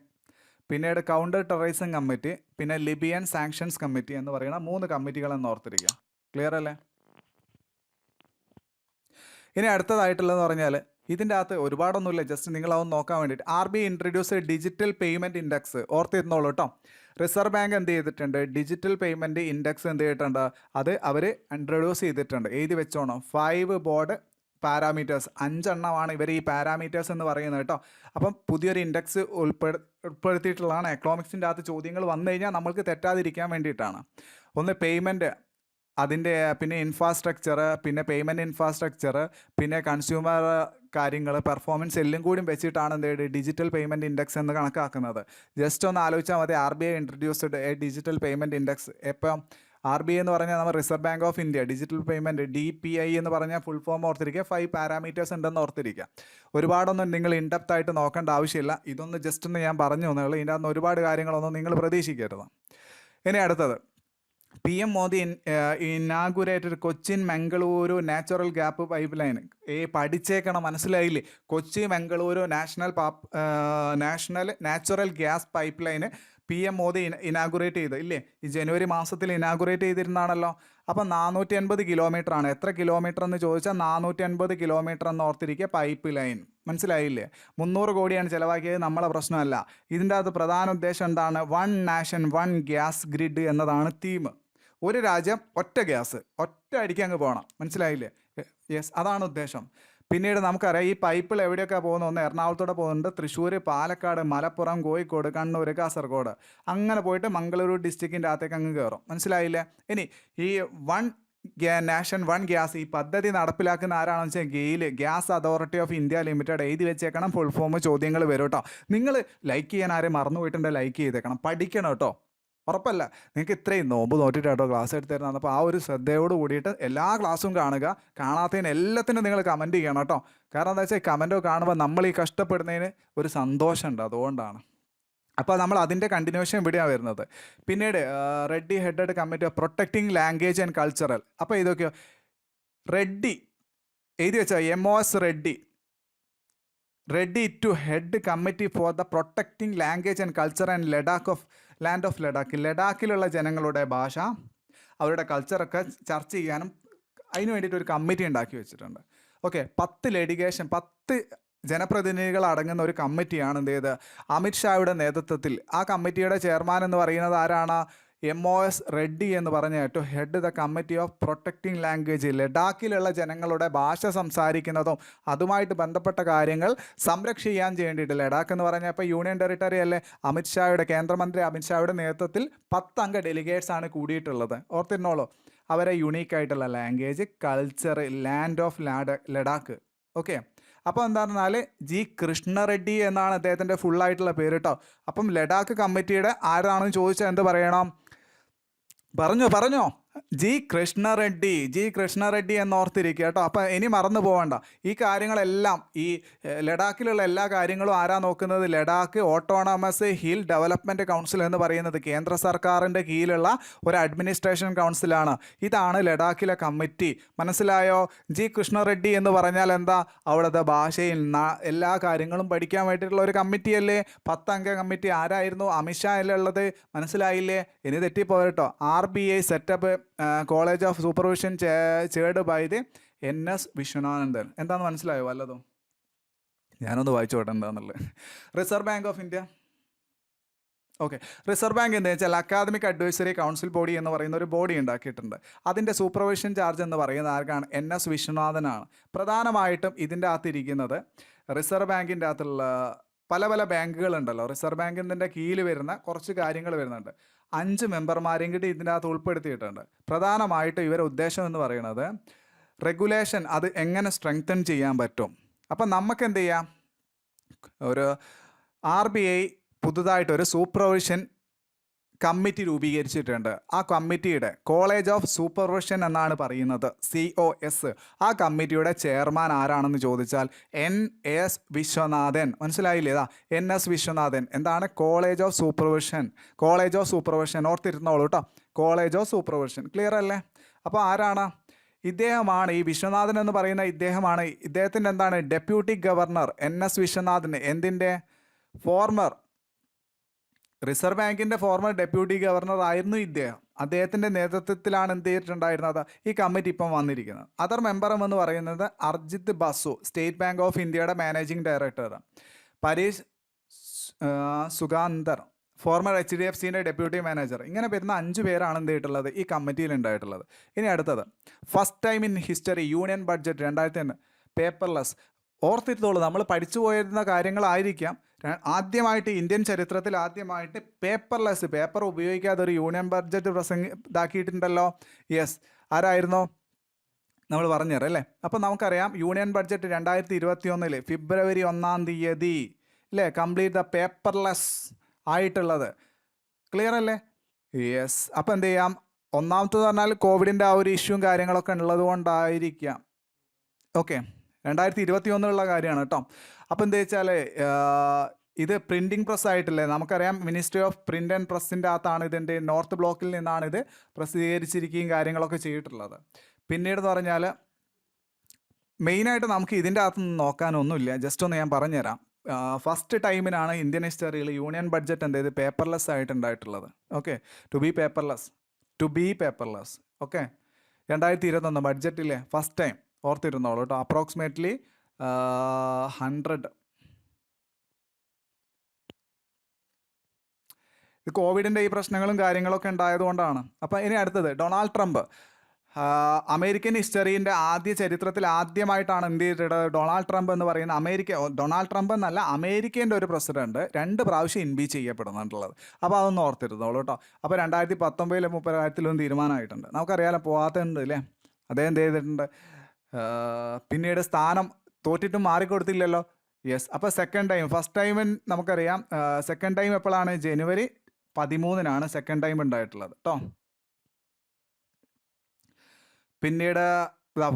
പിന്നീട് കൗണ്ടർ ടെററിസം കമ്മിറ്റി, പിന്നെ ലിബിയൻ സാങ്ഷൻസ് കമ്മിറ്റി എന്ന് പറയുന്ന 3 കമ്മിറ്റികളെന്ന് ഓർത്തിരിക്കുക. ക്ലിയർ അല്ലേ? ഇനി അടുത്തതായിട്ടുള്ളതെന്ന് പറഞ്ഞാൽ ഇതിൻ്റെ അകത്ത് ഒരുപാടൊന്നുമില്ല, ജസ്റ്റ് നിങ്ങളതൊന്ന് നോക്കാൻ വേണ്ടിയിട്ട്. RBI introduce digital payment index. ഓർത്തിരുന്നോളൂ കേട്ടോ. റിസർവ് ബാങ്ക് എന്ത് ചെയ്തിട്ടുണ്ട്, ഡിജിറ്റൽ പേയ്മെൻറ്റ് ഇൻഡെക്സ് എന്ത് ചെയ്തിട്ടുണ്ട്, അത് അവർ ഇൻട്രൊഡ്യൂസ് ചെയ്തിട്ടുണ്ട്. എഴുതി വെച്ചോണം. 5 ബോർഡ് പാരാമീറ്റേഴ്സ്, 5 എണ്ണമാണ് ഇവർ ഈ പാരാമീറ്റേഴ്സ് എന്ന് പറയുന്നത് കേട്ടോ. അപ്പം പുതിയൊരു ഇൻഡെക്സ് ഉൾപ്പെടുത്തിയിട്ടുള്ളതാണ്. എക്കണോമിക്സിൻ്റെ അകത്ത് ചോദ്യങ്ങൾ വന്നു കഴിഞ്ഞാൽ നമ്മൾക്ക് തെറ്റാതിരിക്കാൻ വേണ്ടിയിട്ടാണ്. ഒന്ന് പേയ്മെൻറ്റ്, അതിൻ്റെ പിന്നെ ഇൻഫ്രാസ്ട്രക്ചർ, പിന്നെ പേയ്മെൻറ്റ് ഇൻഫ്രാസ്ട്രക്ചർ, പിന്നെ കൺസ്യൂമർ കാര്യങ്ങൾ, പെർഫോമൻസ് എല്ലാം കൂടി വെച്ചിട്ടാണ് എന്ത് ഡിജിറ്റൽ പേയ്മെൻറ്റ് ഇൻഡെക്സ് എന്ന് കണക്കാക്കുന്നത്. ജസ്റ്റ് ഒന്ന് ആലോചിച്ചാൽ മതി. RBI introduced A digital payment index. എപ്പം RBI എന്ന് പറഞ്ഞാൽ നമ്മൾ reserve Bank of India, digital payment DPI എന്ന് പറഞ്ഞാൽ ഫുൾ ഫോം ഓർത്തിരിക്കുക. 5 പാരാമീറ്റേഴ്സ് ഉണ്ടെന്ന് ഓർത്തിരിക്കുക. ഒരുപാടൊന്നും നിങ്ങൾ ഇൻഡെപ്ത് ആയിട്ട് നോക്കേണ്ട ആവശ്യമില്ല. ഇതൊന്ന് ജസ്റ്റ് ഒന്ന് ഞാൻ പറഞ്ഞു തന്നുള്ളൂ. ഇതിൻ്റെ അകത്ത് ഒരുപാട് കാര്യങ്ങളൊന്നും നിങ്ങൾ പ്രതീക്ഷിക്കരുത്. ഇനി അടുത്തത്, PM Modi inaugurated Cochin Mangaluru natural gas pipeline. പഠിച്ചേക്കണം, മനസ്സിലായില്ലേ? Kochi Mangaluru national natural gas pipe ലൈന് PM മോദി ഇനാഗുറേറ്റ് ചെയ്ത് ഇല്ലേ. ഈ ജനുവരി മാസത്തിൽ ഇനാഗുറേറ്റ് ചെയ്തിരുന്നാണല്ലോ. അപ്പം 450 കിലോമീറ്റർ ആണ്. എത്ര കിലോമീറ്റർ എന്ന് ചോദിച്ചാൽ 450 കിലോമീറ്റർ എന്ന് ഓർത്തിരിക്കുക. പൈപ്പ് ലൈൻ മനസ്സിലായില്ലേ? 300 കോടിയാണ് ചിലവാക്കിയത്. നമ്മളെ പ്രശ്നമല്ല. ഇതിൻ്റെ അകത്ത് പ്രധാന ഉദ്ദേശം എന്താണ്? 1 നാഷൻ 1 ഗ്യാസ് ഗ്രിഡ് എന്നതാണ് തീം. ഒരു രാജ്യം ഒറ്റ ഗ്യാസ്, ഒറ്റ അടിക്ക് അങ്ങ് പോകണം. മനസ്സിലായില്ലേ? യെസ്, അതാണ് ഉദ്ദേശം. പിന്നീട് നമുക്കറിയാം ഈ പൈപ്പിൽ എവിടെയൊക്കെ പോകുന്നു. ഒന്ന് എറണാകുളത്തോടെ പോകുന്നുണ്ട്, തൃശ്ശൂർ, പാലക്കാട്, മലപ്പുറം, കോഴിക്കോട്, കണ്ണൂർ, കാസർഗോഡ്, അങ്ങനെ പോയിട്ട് മംഗളൂരു ഡിസ്ട്രിക്റ്റിൻ്റെ അകത്തേക്ക് അങ്ങ് കയറും. മനസ്സിലായില്ലേ? ഇനി ഈ 1 നാഷൻ 1 ഗ്യാസ് ഈ പദ്ധതി നടപ്പിലാക്കുന്ന ആരാണെന്ന് വെച്ചാൽ GAIL, Gas Authority of India Limited. എഴുതി വെച്ചേക്കണം. ഫുൾ ഫോം ചോദ്യങ്ങൾ വരും കേട്ടോ. നിങ്ങൾ ലൈക്ക് ചെയ്യാൻ ആരെയും മറന്നു പോയിട്ടുണ്ടെങ്കിൽ ലൈക്ക് ചെയ്തേക്കണം. പഠിക്കണം കേട്ടോ. ഉറപ്പല്ല, നിങ്ങൾക്ക് ഇത്രയും നോമ്പ് നോട്ടിട്ടാട്ടോ ക്ലാസ് എടുത്തിരുന്നത്. അപ്പോൾ ആ ഒരു ശ്രദ്ധയോട് കൂടിയിട്ട് എല്ലാ ക്ലാസ്സും കാണുക. കാണാത്തതിന് എല്ലാത്തിനും നിങ്ങൾ കമൻറ്റ് ചെയ്യണം കേട്ടോ. കാരണം എന്താ വെച്ചാൽ കമൻറ്റോ കാണുമ്പോൾ നമ്മൾ ഈ കഷ്ടപ്പെടുന്നതിന് ഒരു സന്തോഷമുണ്ട്, അതുകൊണ്ടാണ്. അപ്പോൾ നമ്മൾ അതിൻ്റെ കണ്ടിന്യൂഷൻ ഇവിടെയാണ് വരുന്നത്. പിന്നീട് Reddy headed committee of protecting language and cultural. അപ്പോൾ ഇതൊക്കെയോ റെഡ്ഡി എഴുതി വെച്ചാൽ MOS Reddy to head committee for the protecting language and culture and land of Ladakh. ലഡാക്കിലുള്ള ജനങ്ങളുടെ ഭാഷ, അവരുടെ കൾച്ചറൊക്കെ ചർച്ച ചെയ്യാനും അതിന് വേണ്ടിയിട്ട് ഒരു കമ്മിറ്റി ഉണ്ടാക്കി വെച്ചിട്ടുണ്ട്. ഓക്കെ, 10 ജനപ്രതിനിധികൾ അടങ്ങുന്ന ഒരു കമ്മിറ്റിയാണ് എന്ത് ചെയ്ത് അമിത്ഷായുടെ നേതൃത്വത്തിൽ. ആ കമ്മിറ്റിയുടെ ചെയർമാൻ എന്ന് പറയുന്നത് ആരാണ്? MOS റെഡ്ഡി എന്ന് പറഞ്ഞ to head the committee of protecting language. ലഡാക്കിലുള്ള ജനങ്ങളുടെ ഭാഷ സംസാരിക്കുന്നതും അതുമായിട്ട് ബന്ധപ്പെട്ട കാര്യങ്ങൾ സംരക്ഷിക്കാൻ വേണ്ടിയിട്ട്. ലഡാക്ക് എന്ന് പറഞ്ഞാൽ ഇപ്പോൾ യൂണിയൻ ടെറിട്ടറി അല്ലേ. കേന്ദ്രമന്ത്രി അമിത്ഷായുടെ നേതൃത്വത്തിൽ 10 അംഗ ഡെലിഗേറ്റ്സ് ആണ് കൂടിയിട്ടുള്ളത്. ഓർത്തിരുന്നോളൂ. അവരെ യുണീക്കായിട്ടുള്ള language, culture, land of Ladakh. Okay, അപ്പോൾ എന്താ പറഞ്ഞാൽ G. കൃഷ്ണറെഡ്ഡി എന്നാണ് അദ്ദേഹത്തിൻ്റെ ഫുള്ളായിട്ടുള്ള പേര് കേട്ടോ. അപ്പം ലഡാക്ക് കമ്മിറ്റിയുടെ ആരാണെന്ന് ചോദിച്ചാൽ എന്ത് പറയണം? പറഞ്ഞോ. ജി കൃഷ്ണറെഡ്ഡി എന്നോർത്തിരിക്കുക കേട്ടോ. അപ്പം ഇനി മറന്നു പോകണ്ട. ഈ കാര്യങ്ങളെല്ലാം ഈ ലഡാക്കിലുള്ള എല്ലാ കാര്യങ്ങളും ആരാ നോക്കുന്നത്? Ladakh autonomous hill development council എന്ന് പറയുന്നത് കേന്ദ്ര സർക്കാരിൻ്റെ കീഴിലുള്ള ഒരു അഡ്മിനിസ്ട്രേഷൻ കൗൺസിലാണ്. ഇതാണ് ലഡാക്കിലെ കമ്മിറ്റി. മനസ്സിലായോ? ജി കൃഷ്ണറെഡ്ഡി എന്ന് പറഞ്ഞാൽ എന്താ? അവിടുത്തെ ഭാഷയിൽ എല്ലാ കാര്യങ്ങളും പഠിക്കാൻ വേണ്ടിയിട്ടുള്ള ഒരു കമ്മിറ്റിയല്ലേ? 10 അംഗ കമ്മിറ്റി. ആരായിരുന്നു? അമിത്ഷാ അല്ലേ ഉള്ളത്? മനസ്സിലായില്ലേ? ഇനി തെറ്റിപ്പോരട്ടോ. RBI set up College of Supervision chaired by the NS Viswanathan. എന്താണെന്ന് മനസ്സിലായോ വല്ലതും? ഞാനൊന്ന് വായിച്ചു പോട്ടെ എന്താണെന്നുള്ളത്. Reserve Bank of India. Okay, Reserve Bank എന്താ വെച്ചാൽ അക്കാദമിക് അഡ്വൈസറി കൗൺസിൽ ബോഡി എന്ന് പറയുന്ന ഒരു ബോഡി ഉണ്ടാക്കിയിട്ടുണ്ട്. അതിൻ്റെ സൂപ്പർവിഷൻ ചാർജ് എന്ന് പറയുന്നത് ആർക്കാണ്? NS വിശ്വനാഥനാണ്. പ്രധാനമായിട്ടും ഇതിൻ്റെ അകത്തിരിക്കുന്നത് റിസർവ് ബാങ്കിൻ്റെ അകത്തുള്ള പല പല ബാങ്കുകളുണ്ടല്ലോ. റിസർവ് ബാങ്കിൻ്റെ കീഴിൽ വരുന്ന കുറച്ച് കാര്യങ്ങൾ വരുന്നുണ്ട്. 5 മെമ്പർമാരെയും കൂടി ഇതിൻ്റെ അകത്ത് ഉൾപ്പെടുത്തിയിട്ടുണ്ട്. പ്രധാനമായിട്ടും ഇവരുടെ ഉദ്ദേശം എന്ന് പറയുന്നത് റെഗുലേഷൻ അത് എങ്ങനെ സ്ട്രെങ്തൻ ചെയ്യാൻ പറ്റും. അപ്പം നമുക്ക് എന്ത് ചെയ്യാം? ഒരു RBI പുതുതായിട്ടൊരു സൂപ്പർവിഷൻ കമ്മിറ്റി രൂപീകരിച്ചിട്ടുണ്ട്. ആ കമ്മിറ്റിയുടെ കോളേജ് ഓഫ് സൂപ്പർവിഷൻ എന്നാണ് പറയുന്നത്, COS. ആ കമ്മിറ്റിയുടെ ചെയർമാൻ ആരാണെന്ന് ചോദിച്ചാൽ NS വിശ്വനാഥൻ. മനസ്സിലായില്ലേ? NS വിശ്വനാഥൻ. എന്താണ്? College of supervision. ഓർത്തിരുന്നോളൂ കേട്ടോ. College of supervision. ക്ലിയർ അല്ലേ? അപ്പോൾ ആരാണ്? ഇദ്ദേഹമാണ് ഈ വിശ്വനാഥൻ എന്ന് പറയുന്ന ഇദ്ദേഹമാണ്. ഇദ്ദേഹത്തിൻ്റെ എന്താണ്? Deputy governor NS Viswanathan. എന്തിൻ്റെ? ഫോർമർ റിസർവ് ബാങ്കിൻ്റെ ഫോർമർ ഡെപ്യൂട്ടി ഗവർണർ ആയിരുന്നു ഇദ്ദേഹം. അദ്ദേഹത്തിൻ്റെ നേതൃത്വത്തിലാണ് എന്ത് ചെയ്തിട്ടുണ്ടായിരുന്നത്? ഈ കമ്മിറ്റി ഇപ്പം വന്നിരിക്കുന്നത്. അതർ മെമ്പറും എന്ന് പറയുന്നത് Arijit Basu, state bank of ഇന്ത്യയുടെ managing director. Paresh Sukthankar, former HDFCൻ്റെ ഡെപ്യൂട്ടി മാനേജർ. ഇങ്ങനെ വരുന്ന 5 പേരാണ് എന്ത് ചെയ്തിട്ടുള്ളത്? ഈ കമ്മിറ്റിയിൽ ഉണ്ടായിട്ടുള്ളത്. ഇനി അടുത്തത്, first time in history union budget 2010 paperless. ഓർത്തിരുത്തോളൂ, നമ്മൾ പഠിച്ചു പോയിരുന്ന കാര്യങ്ങളായിരിക്കാം. ആദ്യമായിട്ട് ഇന്ത്യൻ ചരിത്രത്തിൽ ആദ്യമായിട്ട് പേപ്പർലെസ്, പേപ്പർ ഉപയോഗിക്കാതെ ഒരു യൂണിയൻ ബഡ്ജറ്റ് ഇതാക്കിയിട്ടുണ്ടല്ലോ. യെസ്, ആരായിരുന്നു? നമ്മൾ പറഞ്ഞുതരാം അല്ലേ? അപ്പോൾ നമുക്കറിയാം യൂണിയൻ ബഡ്ജറ്റ് 2021 ഫെബ്രുവരി 1-ാം തീയതി അല്ലേ കംപ്ലീറ്റ് ദ പേപ്പർലെസ് ആയിട്ടുള്ളത്. ക്ലിയർ അല്ലേ? യെസ്. അപ്പോൾ എന്ത് ചെയ്യാം? ഒന്നാമത്തേത് പറഞ്ഞാൽ കോവിഡിൻ്റെ ആ ഒരു ഇഷ്യൂവും കാര്യങ്ങളൊക്കെ ഉള്ളത് കൊണ്ടായിരിക്കാം. ഓക്കെ, 2021 കാര്യമാണ് കേട്ടോ. അപ്പോൾ എന്താ വെച്ചാൽ ഇത് പ്രിൻറ്റിംഗ് പ്രസ് ആയിട്ടില്ലേ? നമുക്കറിയാം മിനിസ്ട്രി ഓഫ് പ്രിൻ്റ് ആൻഡ് പ്രസ്സിൻ്റെ അകത്താണ് ഇതിൻ്റെ നോർത്ത് ബ്ലോക്കിൽ നിന്നാണ് ഇത് പ്രസിദ്ധീകരിച്ചിരിക്കുകയും കാര്യങ്ങളൊക്കെ ചെയ്തിട്ടുള്ളത്. പിന്നീട് എന്ന് പറഞ്ഞാൽ മെയിനായിട്ട് നമുക്ക് ഇതിൻ്റെ അകത്ത് നോക്കാനൊന്നുമില്ല. ജസ്റ്റ് ഒന്ന് ഞാൻ പറഞ്ഞുതരാം. ഫസ്റ്റ് ടൈമിനാണ് ഇന്ത്യൻ ഹിസ്റ്ററിയിൽ യൂണിയൻ ബഡ്ജറ്റ് എന്ത് ചെയ്ത് പേപ്പർലെസ് ആയിട്ടുണ്ടായിട്ടുള്ളത്. Okay, to be paperless. Okay, 2021 ബഡ്ജറ്റിലെ ഫസ്റ്റ് ടൈം. ഓർത്തിരുന്നോളൂ കേട്ടോ. അപ്രോക്സിമേറ്റ്ലി 100. ഇത് കോവിഡിൻ്റെ ഈ പ്രശ്നങ്ങളും കാര്യങ്ങളൊക്കെ ഉണ്ടായതുകൊണ്ടാണ്. അപ്പം ഇനി അടുത്തത് ഡൊണാൾഡ് ട്രംപ്. അമേരിക്കൻ ഹിസ്റ്ററീൻ്റെ ചരിത്രത്തിൽ ആദ്യമായിട്ടാണ് എന്ത് ചെയ്തിട്ടുള്ളത്? ഡൊണാൾഡ് ട്രംപ് എന്ന് പറയുന്ന ഡൊണാൾഡ് ട്രംപ് എന്നല്ല, അമേരിക്കേൻ്റെ ഒരു പ്രസിഡന്റ് 2 പ്രാവശ്യം ഇംപീച്ച് ചെയ്യപ്പെടുന്നുണ്ടുള്ളത്. അപ്പോൾ അതൊന്ന് ഓർത്തിരുന്നോളൂ കേട്ടോ. അപ്പോൾ 2019 30 തീരുമാനമായിട്ടുണ്ട്. നമുക്കറിയാലോ, പോകാത്തുണ്ട് അല്ലേ? അദ്ദേഹം എന്ത് ചെയ്തിട്ടുണ്ട്? പിന്നീട് സ്ഥാനം തോറ്റിട്ടും മാറിക്കൊടുത്തില്ലല്ലോ. യെസ്. അപ്പോൾ സെക്കൻഡ് ടൈം, ഫസ്റ്റ് ടൈം നമുക്കറിയാം. സെക്കൻഡ് ടൈം എപ്പോഴാണ്? ജനുവരി 13-നാണ് സെക്കൻഡ് ടൈം ഉണ്ടായിട്ടുള്ളത് കേട്ടോ. പിന്നീട്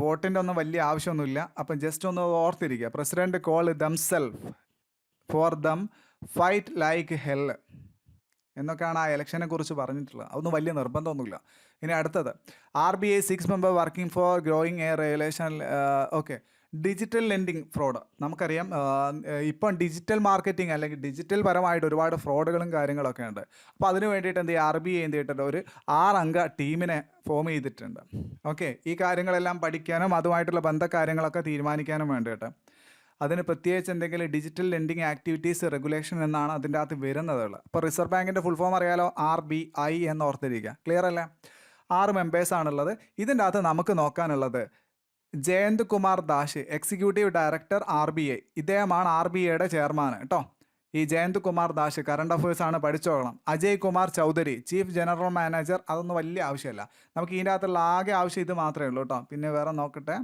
വോട്ടിൻ്റെ ഒന്നും വലിയ ആവശ്യമൊന്നുമില്ല. അപ്പം ജസ്റ്റ് ഒന്ന് ഓർത്തിരിക്കുക. President call themself for them fight like hell എന്നൊക്കെയാണ് ആ ഇലക്ഷനെ കുറിച്ച് പറഞ്ഞിട്ടുള്ളത്. അതൊന്നും വലിയ നിർബന്ധമൊന്നുമില്ല. ഇനി അടുത്തത് RBI 6 member working for growing A regulation. Okay, digital lending fraud. നമുക്കറിയാം ഇപ്പം ഡിജിറ്റൽ മാർക്കറ്റിംഗ് അല്ലെങ്കിൽ ഡിജിറ്റൽ പരമായിട്ട് ഒരുപാട് ഫ്രോഡുകളും കാര്യങ്ങളൊക്കെ ഉണ്ട്. അപ്പോൾ അതിന് വേണ്ടിയിട്ട് എന്ത് ചെയ്യുക? RBI എന്ത് ചെയ്തിട്ടുണ്ട്? ഒരു 6 അംഗ ടീമിനെ ഫോം ചെയ്തിട്ടുണ്ട്. ഓക്കെ, ഈ കാര്യങ്ങളെല്ലാം പഠിക്കാനും അതുമായിട്ടുള്ള ബന്ധകാര്യങ്ങളൊക്കെ തീരുമാനിക്കാനും വേണ്ടിയിട്ട്. അതിന് പ്രത്യേകിച്ച് എന്തെങ്കിലും ഡിജിറ്റൽ ലെൻഡിങ് ആക്ടിവിറ്റീസ് റെഗുലേഷൻ എന്നാണ് അതിൻ്റെ അകത്ത് വരുന്നത്. അപ്പോൾ റിസർവ് ബാങ്കിൻ്റെ ഫുൾ ഫോം അറിയാലോ, RBI എന്ന് ഓർത്തിരിക്കുക. ക്ലിയർ അല്ലേ? 6 മെമ്പേഴ്സാണുള്ളത്. ഇതിൻ്റെ അകത്ത് നമുക്ക് നോക്കാനുള്ളത് Jayant Kumar Das, executive director RBI. ഇദ്ദേഹമാണ് RBIയുടെ ചെയർമാൻ കേട്ടോ. ഈ ജയന്ത് കുമാർ ദാസ് കറണ്ട് അഫയേഴ്സ് ആണ്, പഠിച്ചോളണം. Ajay Kumar Chaudhary, chief general manager. അതൊന്നും വലിയ ആവശ്യമില്ല. നമുക്ക് ഇതിൻ്റെ അകത്തുള്ള ആകെ ആവശ്യം ഇത് മാത്രമേ ഉള്ളൂ കേട്ടോ. പിന്നെ വേറെ നോക്കട്ടെ,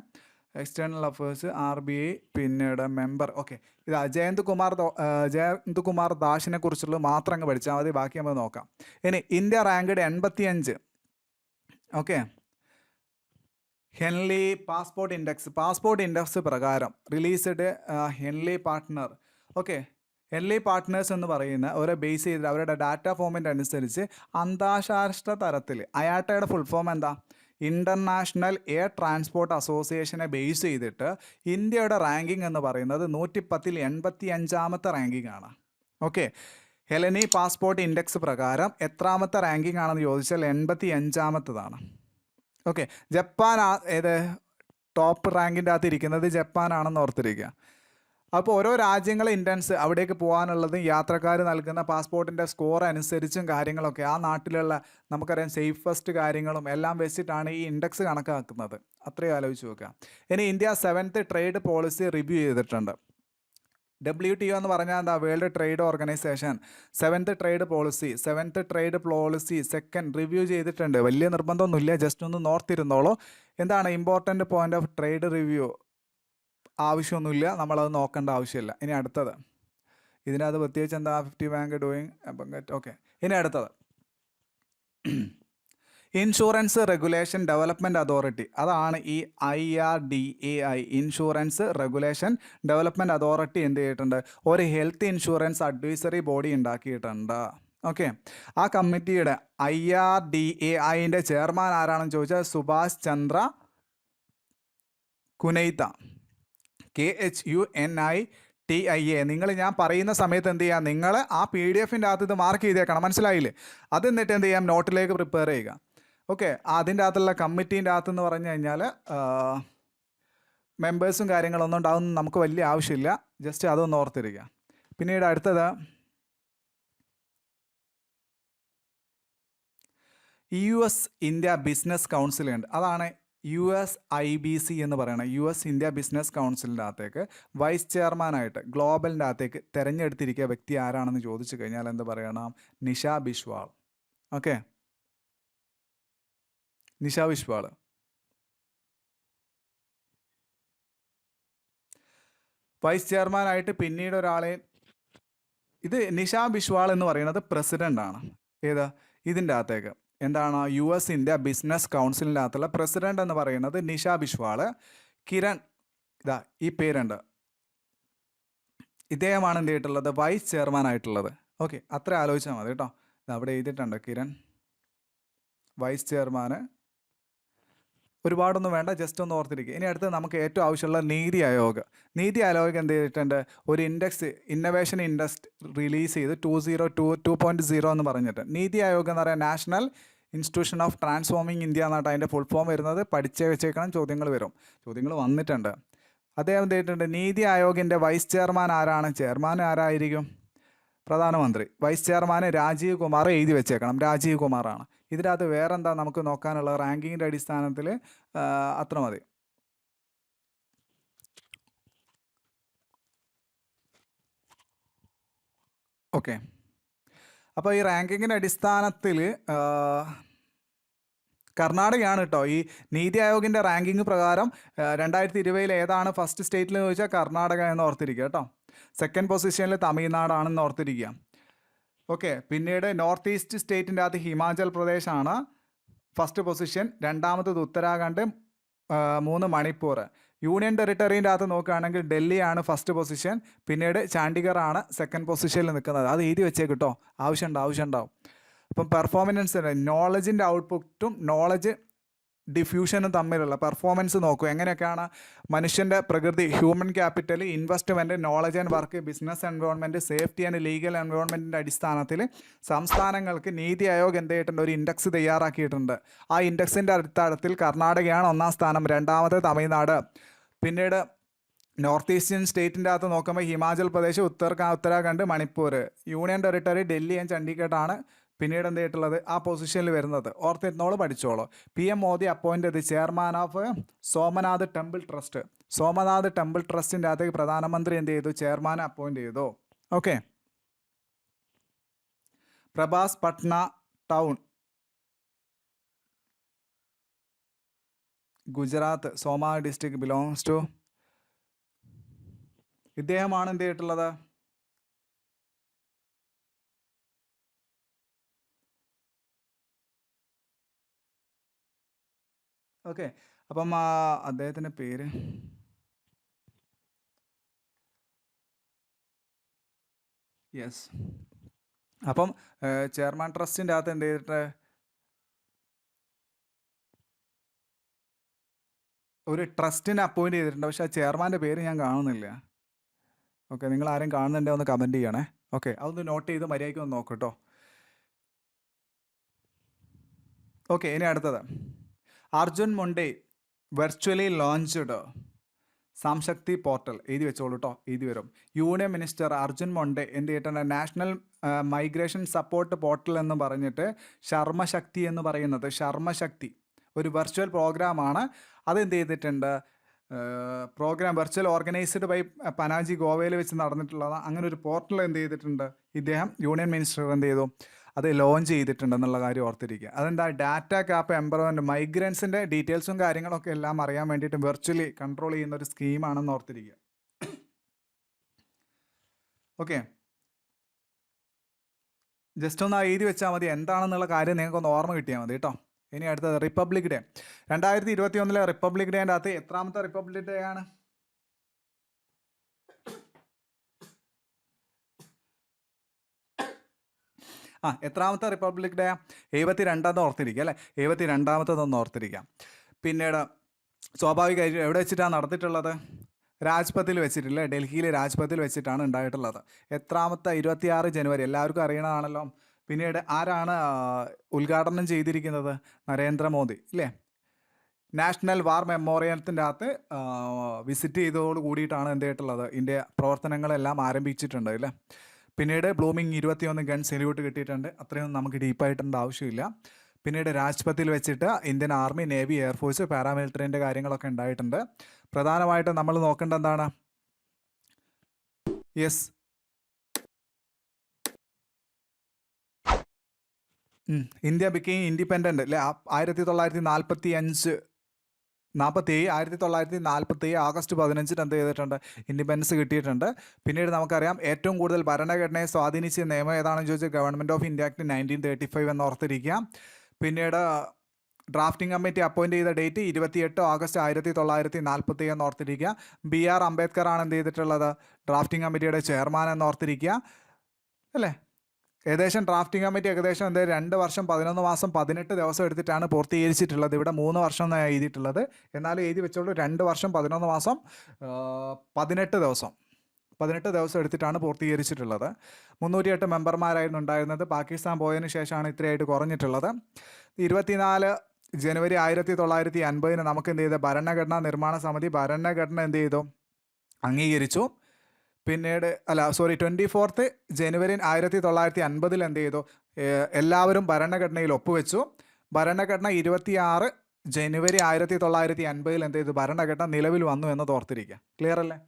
എക്സ്റ്റേണൽ അഫയേഴ്സ് RBI, പിന്നീട് മെമ്പർ. ഓക്കെ, ഇതാ ജയന്ത് കുമാർ ദാസിനെ കുറിച്ചുള്ള മാത്രം അങ്ങ് പഠിച്ചാൽ മതി. ബാക്കി നമുക്ക് നോക്കാം. ഇനി India ranked 85 okay. Henley passport index പ്രകാരം released Henley partner. Okay. Henley partners എന്ന് പറയുന്ന ഒരു ബേസ് ചെയ്ത് അവരുടെ ഡാറ്റ ഫോമിൻ്റെ അനുസരിച്ച് അന്താരാഷ്ട്ര തലത്തിൽ അയാട്ടയുടെ ഫുൾ ഫോം എന്താ? ഇൻ്റർനാഷണൽ എയർ ട്രാൻസ്പോർട്ട് അസോസിയേഷനെ ബേസ് ചെയ്തിട്ട് ഇന്ത്യയുടെ റാങ്കിങ് എന്ന് പറയുന്നത് 110-ൽ 85-ാമത്തെ റാങ്കിങ് ആണ്. ഓക്കെ. ഹെലനി പാസ്പോർട്ട് ഇൻഡെക്സ് പ്രകാരം എത്രാമത്തെ റാങ്കിങ് ആണെന്ന് ചോദിച്ചാൽ 85-ാമത്തതാണ്. ഓക്കെ. ജപ്പാൻ ഏത് ടോപ്പ് റാങ്കിൻ്റെ അകത്ത് ഇരിക്കുന്നത് ജപ്പാനാണെന്ന് ഓർത്തിരിക്കുക. അപ്പോൾ ഓരോ രാജ്യങ്ങളെ ഇൻറ്റൻസ് അവിടേക്ക് പോകാനുള്ളതും യാത്രക്കാർ നൽകുന്ന പാസ്പോർട്ടിൻ്റെ സ്കോർ അനുസരിച്ചും കാര്യങ്ങളൊക്കെ ആ നാട്ടിലുള്ള നമുക്കറിയാം സേഫസ്റ്റ് കാര്യങ്ങളും എല്ലാം വെച്ചിട്ടാണ് ഈ ഇൻഡെക്സ് കണക്കാക്കുന്നത്. അത്രയും ആലോചിച്ച് നോക്കുക. ഇനി India 7th trade policy review ചെയ്തിട്ടുണ്ട്. WTO എന്ന് പറഞ്ഞാൽ എന്താ? World trade organisation 7th trade policy second review ചെയ്തിട്ടുണ്ട്. വലിയ നിർബന്ധമൊന്നുമില്ല, ജസ്റ്റ് ഒന്ന് നോർത്തിരുന്നോളൂ. എന്താണ് important point of trade review? ആവശ്യമൊന്നുമില്ല, നമ്മളത് നോക്കേണ്ട ആവശ്യമില്ല. ഇനി അടുത്തത് ഇതിനകത്ത് പ്രത്യേകിച്ച് എന്താ? 50 ബാങ്ക് ഡൂയിങ്. ഓക്കെ. ഇനി അടുത്തത് ഇൻഷുറൻസ് റെഗുലേഷൻ ഡെവലപ്മെൻറ്റ് അതോറിറ്റി. അതാണ് ഈ IRDAI. Insurance regulation development authority എന്ത് ചെയ്തിട്ടുണ്ട്? ഒരു ഹെൽത്ത് ഇൻഷുറൻസ് അഡ്വൈസറി ബോഡി ഉണ്ടാക്കിയിട്ടുണ്ട്. ഓക്കെ. ആ കമ്മിറ്റിയുടെ IRDAIൻ്റെ ചെയർമാൻ ആരാണെന്ന് ചോദിച്ചാൽ സുഭാഷ് ചന്ദ്ര കുനൈത്ത. KHUNITIA. നിങ്ങൾ ഞാൻ പറയുന്ന സമയത്ത് എന്ത് ചെയ്യാം? നിങ്ങൾ ആ PDF-ൻ്റെ അകത്ത് ഇത് മാർക്ക് ചെയ്തേക്കണം. മനസ്സിലായില്ലേ? അത് എന്നിട്ട് എന്ത് ചെയ്യാം? നോട്ടിലേക്ക് പ്രിപ്പയർ ചെയ്യുക. ഓക്കെ. അതിൻ്റെ അകത്തുള്ള കമ്മിറ്റീൻ്റെ അകത്തെന്ന് പറഞ്ഞു കഴിഞ്ഞാൽ മെമ്പേഴ്സും കാര്യങ്ങളൊന്നും ഉണ്ടാകുന്ന നമുക്ക് വലിയ ആവശ്യമില്ല. ജസ്റ്റ് അതൊന്ന് ഓർത്തിരിക്കുക. പിന്നീട് അടുത്തത് US ഇന്ത്യ ബിസിനസ് കൗൺസിലുണ്ട്. അതാണ് USIBC എന്ന് പറയുന്നത്. ഇന്ത്യ ബിസിനസ് കൗൺസിലിൻ്റെ അകത്തേക്ക് വൈസ് ചെയർമാനായിട്ട് ഗ്ലോബലിൻ്റെ അകത്തേക്ക് തിരഞ്ഞെടുത്തിരിക്കുക വ്യക്തി ആരാണെന്ന് ചോദിച്ചു കഴിഞ്ഞാൽ എന്ത് പറയണം? നിഷ ബിശ്വാൾ. ഓക്കെ. നിഷ ബിശ്വാൾ. വൈസ് ചെയർമാനായിട്ട് പിന്നീട് ഒരാളെ ഇത് നിഷ ബിശ്വാൾ എന്ന് പറയുന്നത് പ്രസിഡൻ്റാണ്. ഏത്? ഇതിൻ്റെ അകത്തേക്ക് എന്താണ്? ഇന്ത്യ ബിസിനസ് കൗൺസിലിൻ്റെ അകത്തുള്ള പ്രസിഡൻ്റ് എന്ന് പറയുന്നത് നിഷ ബിശ്വാൾ. കിരൺ ഇതാ ഈ പേരുണ്ട്. ഇദ്ദേഹമാണ് എന്ത് ചെയ്തിട്ടുള്ളത്? വൈസ് ചെയർമാൻ ആയിട്ടുള്ളത്. ഓക്കെ. അത്ര ആലോചിച്ചാൽ മതി കേട്ടോ. അവിടെ എഴുതിയിട്ടുണ്ട് കിരൺ വൈസ് ചെയർമാൻ. ഒരുപാടൊന്നും വേണ്ട, ജസ്റ്റ് ഒന്ന് ഓർത്തിരിക്കുക. ഇനി അടുത്ത് നമുക്ക് ഏറ്റവും ആവശ്യമുള്ള നീതി ആയോഗ്. നീതി ആയോഗ് എന്ത് ചെയ്തിട്ടുണ്ട്? ഒരു ഇന്നൊവേഷൻ ഇൻഡെക്സ് റിലീസ് ചെയ്ത് 2.0 എന്ന് പറഞ്ഞിട്ട്. നീതി ആയോഗ് എന്ന് പറയുന്നത് national institution of transforming India എന്നായിട്ട് അതിൻ്റെ ഫുൾ ഫോം വരുന്നത്. പഠിച്ചേ വെച്ചേക്കണം, ചോദ്യങ്ങൾ വരും. ചോദ്യങ്ങൾ വന്നിട്ടുണ്ട്. അദ്ദേഹം എന്ത് ചെയ്തിട്ടുണ്ട്? നീതി ആയോഗിൻ്റെ വൈസ് ചെയർമാൻ ആരാണ്? ചെയർമാൻ ആരായിരിക്കും? പ്രധാനമന്ത്രി. Vice chairman Rajiv Kumar. എഴുതി വെച്ചേക്കണം, രാജീവ് കുമാറാണ്. ഇതിനകത്ത് വേറെന്താ നമുക്ക് നോക്കാനുള്ള? റാങ്കിങ്ങിൻ്റെ അടിസ്ഥാനത്തിൽ അത്ര മതി. ഓക്കെ. അപ്പോൾ ഈ റാങ്കിങ്ങിൻ്റെ അടിസ്ഥാനത്തിൽ കർണാടകയാണ് കേട്ടോ. ഈ നീതി ആയോഗിൻ്റെ റാങ്കിങ് പ്രകാരം 2020 ഏതാണ് ഫസ്റ്റ് സ്റ്റേറ്റിൽ എന്ന് ചോദിച്ചാൽ കർണാടക എന്ന് ഓർത്തിരിക്കുക കേട്ടോ. സെക്കൻഡ് പൊസിഷനിൽ തമിഴ്നാടാണെന്ന് ഓർത്തിരിക്കുക. ഓക്കെ. പിന്നീട് നോർത്ത് ഈസ്റ്റ് സ്റ്റേറ്റിൻ്റെ അകത്ത് ഹിമാചൽ പ്രദേശാണ് ഫസ്റ്റ് പൊസിഷൻ. രണ്ടാമത്തത് ഉത്തരാഖണ്ഡ്, 3 മണിപ്പൂർ. യൂണിയൻ ടെറിട്ടറീൻ്റെ അകത്ത് നോക്കുകയാണെങ്കിൽ ഡൽഹിയാണ് ഫസ്റ്റ് പൊസിഷൻ. പിന്നീട് ചണ്ഡീഗറാണ് സെക്കൻഡ് പൊസിഷനിൽ നിൽക്കുന്നത്. അത് എഴുതി വെച്ചേ കിട്ടോ, ആവശ്യമുണ്ടാവും. അപ്പം പെർഫോമൻസ് നോളജിൻ്റെ ഔട്ട്പുട്ടും നോളജ് ഡിഫ്യൂഷനും തമ്മിലുള്ള പെർഫോമൻസ് നോക്കും. എങ്ങനെയൊക്കെയാണ് മനുഷ്യൻ്റെ പ്രകൃതി, human capital, investment, knowledge and work, business environment, safety and legal എൻവയോൺമെൻറ്റിൻ്റെ അടിസ്ഥാനത്തിൽ സംസ്ഥാനങ്ങൾക്ക് നീതി ആയോഗ് എന്ത് ചെയ്തിട്ടുണ്ട്? ഒരു ഇൻഡെക്സ് തയ്യാറാക്കിയിട്ടുണ്ട്. ആ ഇൻഡെക്സിൻ്റെ അടിസ്ഥാനത്തിൽ കർണാടകയാണ് 1-ാം സ്ഥാനം, രണ്ടാമത്തെ തമിഴ്നാട്. പിന്നീട് നോർത്ത് ഈസ്റ്റേൺ സ്റ്റേറ്റിൻ്റെ അകത്ത് നോക്കുമ്പോൾ Himachal Pradesh, Uttarakhand, Manipur. Union territory Delhi and ചണ്ഡീഗഡാണ് പിന്നീട് എന്ത് ചെയ്തിട്ടുള്ളത്? ആ പൊസിഷനിൽ വരുന്നത്. ഓർത്തിരുന്നോളൂ, പഠിച്ചോളൂ. PM മോദി അപ്പോയിൻ്റ് ചെയ്ത് chairman of Somnath temple trust. Somnath temple ട്രസ്റ്റിൻ്റെ അകത്തേക്ക് പ്രധാനമന്ത്രി എന്ത് ചെയ്തു? ചെയർമാനെ അപ്പോയിൻ്റ് ചെയ്തു. ഓക്കെ. പ്രഭാസ് പട്ന ടൗൺ, ഗുജറാത്ത്, സോമാ ഡിസ്ട്രിക്ട് ബിലോങ്സ് ടു. ഇദ്ദേഹമാണ് എന്ത് ചെയ്തിട്ടുള്ളത്? ഓക്കെ. അപ്പം അദ്ദേഹത്തിൻ്റെ പേര് യെസ്. അപ്പം ചെയർമാൻ ട്രസ്റ്റിൻ്റെ അകത്ത് എന്ത് ചെയ്തിട്ട് ഒരു ട്രസ്റ്റിനെ അപ്പോയിൻറ്റ് ചെയ്തിട്ടുണ്ട്. പക്ഷേ ആ ചെയർമാൻ്റെ പേര് ഞാൻ കാണുന്നില്ല. ഓക്കെ, നിങ്ങൾ ആരും കാണുന്നുണ്ടെങ്കിൽ ഒന്ന് കമൻറ്റ് ചെയ്യണേ. ഓക്കെ, അതൊന്ന് നോട്ട് ചെയ്ത് മര്യാദയ്ക്ക് ഒന്ന് നോക്കൂ കേട്ടോ. ഓക്കെ, ഇനി അടുത്തത് അർജുൻ മുണ്ടേ വെർച്വലി ലോഞ്ച്ഡ് സംശക്തി പോർട്ടൽ. എഴുതി വെച്ചോളൂ കേട്ടോ, എഴുതി വരും. യൂണിയൻ മിനിസ്റ്റർ അർജുൻ മൊണ്ടെ എന്ത് ചെയ്തിട്ടുണ്ട്, നാഷണൽ മൈഗ്രേഷൻ സപ്പോർട്ട് പോർട്ടൽ എന്ന് പറഞ്ഞിട്ട് ശർമ്മശക്തി എന്ന് പറയുന്നത്, ശർമ്മശക്തി ഒരു വെർച്വൽ പ്രോഗ്രാമാണ്. അതെന്ത് ചെയ്തിട്ടുണ്ട്, programme virtual organised by Panaji ഗോവയിൽ വെച്ച് നടന്നിട്ടുള്ളതാണ്. അങ്ങനെ ഒരു പോർട്ടൽ എന്ത് ചെയ്തിട്ടുണ്ട് ഇദ്ദേഹം യൂണിയൻ മിനിസ്റ്റർ എന്ത് ചെയ്തു, അത് ലോഞ്ച് ചെയ്തിട്ടുണ്ടെന്നുള്ള കാര്യം ഓർത്തിരിക്കുക. അതെന്താ, ഡാറ്റ ക്യാപ്പ് എംപവർമെൻറ്റ്, മൈഗ്രൻസിൻ്റെ ഡീറ്റെയിൽസും കാര്യങ്ങളൊക്കെ എല്ലാം അറിയാൻ വേണ്ടിയിട്ട് വെർച്വലി കൺട്രോൾ ചെയ്യുന്ന ഒരു സ്കീമാണെന്ന് ഓർത്തിരിക്കുക. ഓക്കെ, ജസ്റ്റ് ഒന്ന് എഴുതി വെച്ചാൽ മതി, എന്താണെന്നുള്ള കാര്യം നിങ്ങൾക്കൊന്ന് ഓർമ്മ കിട്ടിയാൽ മതി കേട്ടോ. ഇനി അടുത്തത് റിപ്പബ്ലിക് ഡേ. 2021 റിപ്പബ്ലിക് ഡേൻ്റെ അകത്ത് എത്രാമത്തെ റിപ്പബ്ലിക് ഡേ ആണ്? എത്രാമത്തെ റിപ്പബ്ലിക് ഡേ? 72 ഓർത്തിരിക്കുക അല്ലേ, 72ാമത്തതൊന്ന് ഓർത്തിരിക്കാം. പിന്നീട് സ്വാഭാവികമായിട്ട് എവിടെ വെച്ചിട്ടാണ് നടത്തിയിട്ടുള്ളത്? രാജ്പഥിൽ വെച്ചിട്ടില്ലേ, ഡൽഹിയിൽ രാജ്പഥിൽ വെച്ചിട്ടാണ് ഉണ്ടായിട്ടുള്ളത്. എത്രാമത്തെ? 26 ജനുവരി, എല്ലാവർക്കും അറിയണതാണല്ലോ. പിന്നീട് ആരാണ് ഉദ്ഘാടനം ചെയ്തിരിക്കുന്നത്? നരേന്ദ്രമോദി ഇല്ലേ. നാഷണൽ വാർ മെമ്മോറിയലത്തിൻ്റെ അകത്ത് വിസിറ്റ് ചെയ്തതോട് കൂടിയിട്ടാണ് എന്ത് ചെയ്തിട്ടുള്ളത്, ഇന്ത്യ പ്രവർത്തനങ്ങളെല്ലാം ആരംഭിച്ചിട്ടുണ്ട് അല്ലേ. പിന്നീട് ബ്ലൂമിങ് 21 ഗൺ സല്യൂട്ട് കിട്ടിയിട്ടുണ്ട്. അത്രയൊന്നും നമുക്ക് ഡീപ്പായിട്ടുണ്ട് ആവശ്യമില്ല. പിന്നീട് രാജ്പഥിൽ വെച്ചിട്ട് ഇന്ത്യൻ ആർമി, നേവി, എയർഫോഴ്സ്, പാരാമിലിറ്ററിൻ്റെ കാര്യങ്ങളൊക്കെ ഉണ്ടായിട്ടുണ്ട്. പ്രധാനമായിട്ടും നമ്മൾ നോക്കേണ്ട എന്താണ്, യെസ്, ഇന്ത്യ ബിക്കെയിം ഇൻഡിപെൻഡൻ്റ് അല്ലേ 1947 ആഗസ്റ്റ് 15 എന്ത് ചെയ്തിട്ടുണ്ട്, ഇൻഡിപെൻഡൻസ് കിട്ടിയിട്ടുണ്ട്. പിന്നീട് നമുക്കറിയാം ഏറ്റവും കൂടുതൽ ഭരണഘടനയെ സ്വാധീനിച്ച നിയമം ഏതാണെന്ന് ചോദിച്ചാൽ ഗവൺമെൻറ് ഓഫ് ഇന്ത്യ ആക്ട് 1935 എന്ന് ഓർത്തിരിക്കുക. പിന്നീട് ഡ്രാഫ്റ്റിംഗ് കമ്മിറ്റി അപ്പോയിൻറ്റ് ചെയ്ത ഡേറ്റ് 28 ആഗസ്റ്റ് 1947 എന്ന് ഓർത്തിരിക്കുക. BR അംബേദ്കർ ആണ് എന്ത് ചെയ്തിട്ടുള്ളത്, ഡ്രാഫ്റ്റിംഗ് കമ്മിറ്റിയുടെ ചെയർമാൻ എന്ന് ഓർത്തിരിക്കുക അല്ലേ. ഏകദേശം ഡ്രാഫ്റ്റിംഗ് കമ്മിറ്റി ഏകദേശം 2 വർഷം 11 മാസം 18 ദിവസം എടുത്തിട്ടാണ് പൂർത്തീകരിച്ചിട്ടുള്ളത്. ഇവിടെ 3 വർഷം എന്നാണ് എഴുതിയിട്ടുള്ളത്, എന്നാലും എഴുതി വെച്ചോളൂ 2 വർഷം 11 മാസം 18 ദിവസം എടുത്തിട്ടാണ് പൂർത്തീകരിച്ചിട്ടുള്ളത്. 308 മെമ്പർമാരായിരുന്നു ഉണ്ടായിരുന്നത്. പാകിസ്ഥാൻ പോയതിനു ശേഷമാണ് ഇത്രയായിട്ട് കുറഞ്ഞിട്ടുള്ളത്. 24 ജനുവരി 1950 നമുക്ക് എന്ത് ചെയ്തു, ഭരണഘടനാ നിർമ്മാണ സമിതി ഭരണഘടന എന്ത് ചെയ്തു, അംഗീകരിച്ചു. പിന്നീട് 24 ജനുവരി 1950 എന്ത് ചെയ്തു, എല്ലാവരും ഭരണഘടനയിൽ ഒപ്പുവെച്ചു. ഭരണഘടന 26 ജനുവരി 1950 എന്ത് ചെയ്തു, ഭരണഘടന നിലവിൽ വന്നു എന്ന് ഓർത്തിരിക്കുക. ക്ലിയർ അല്ലേ?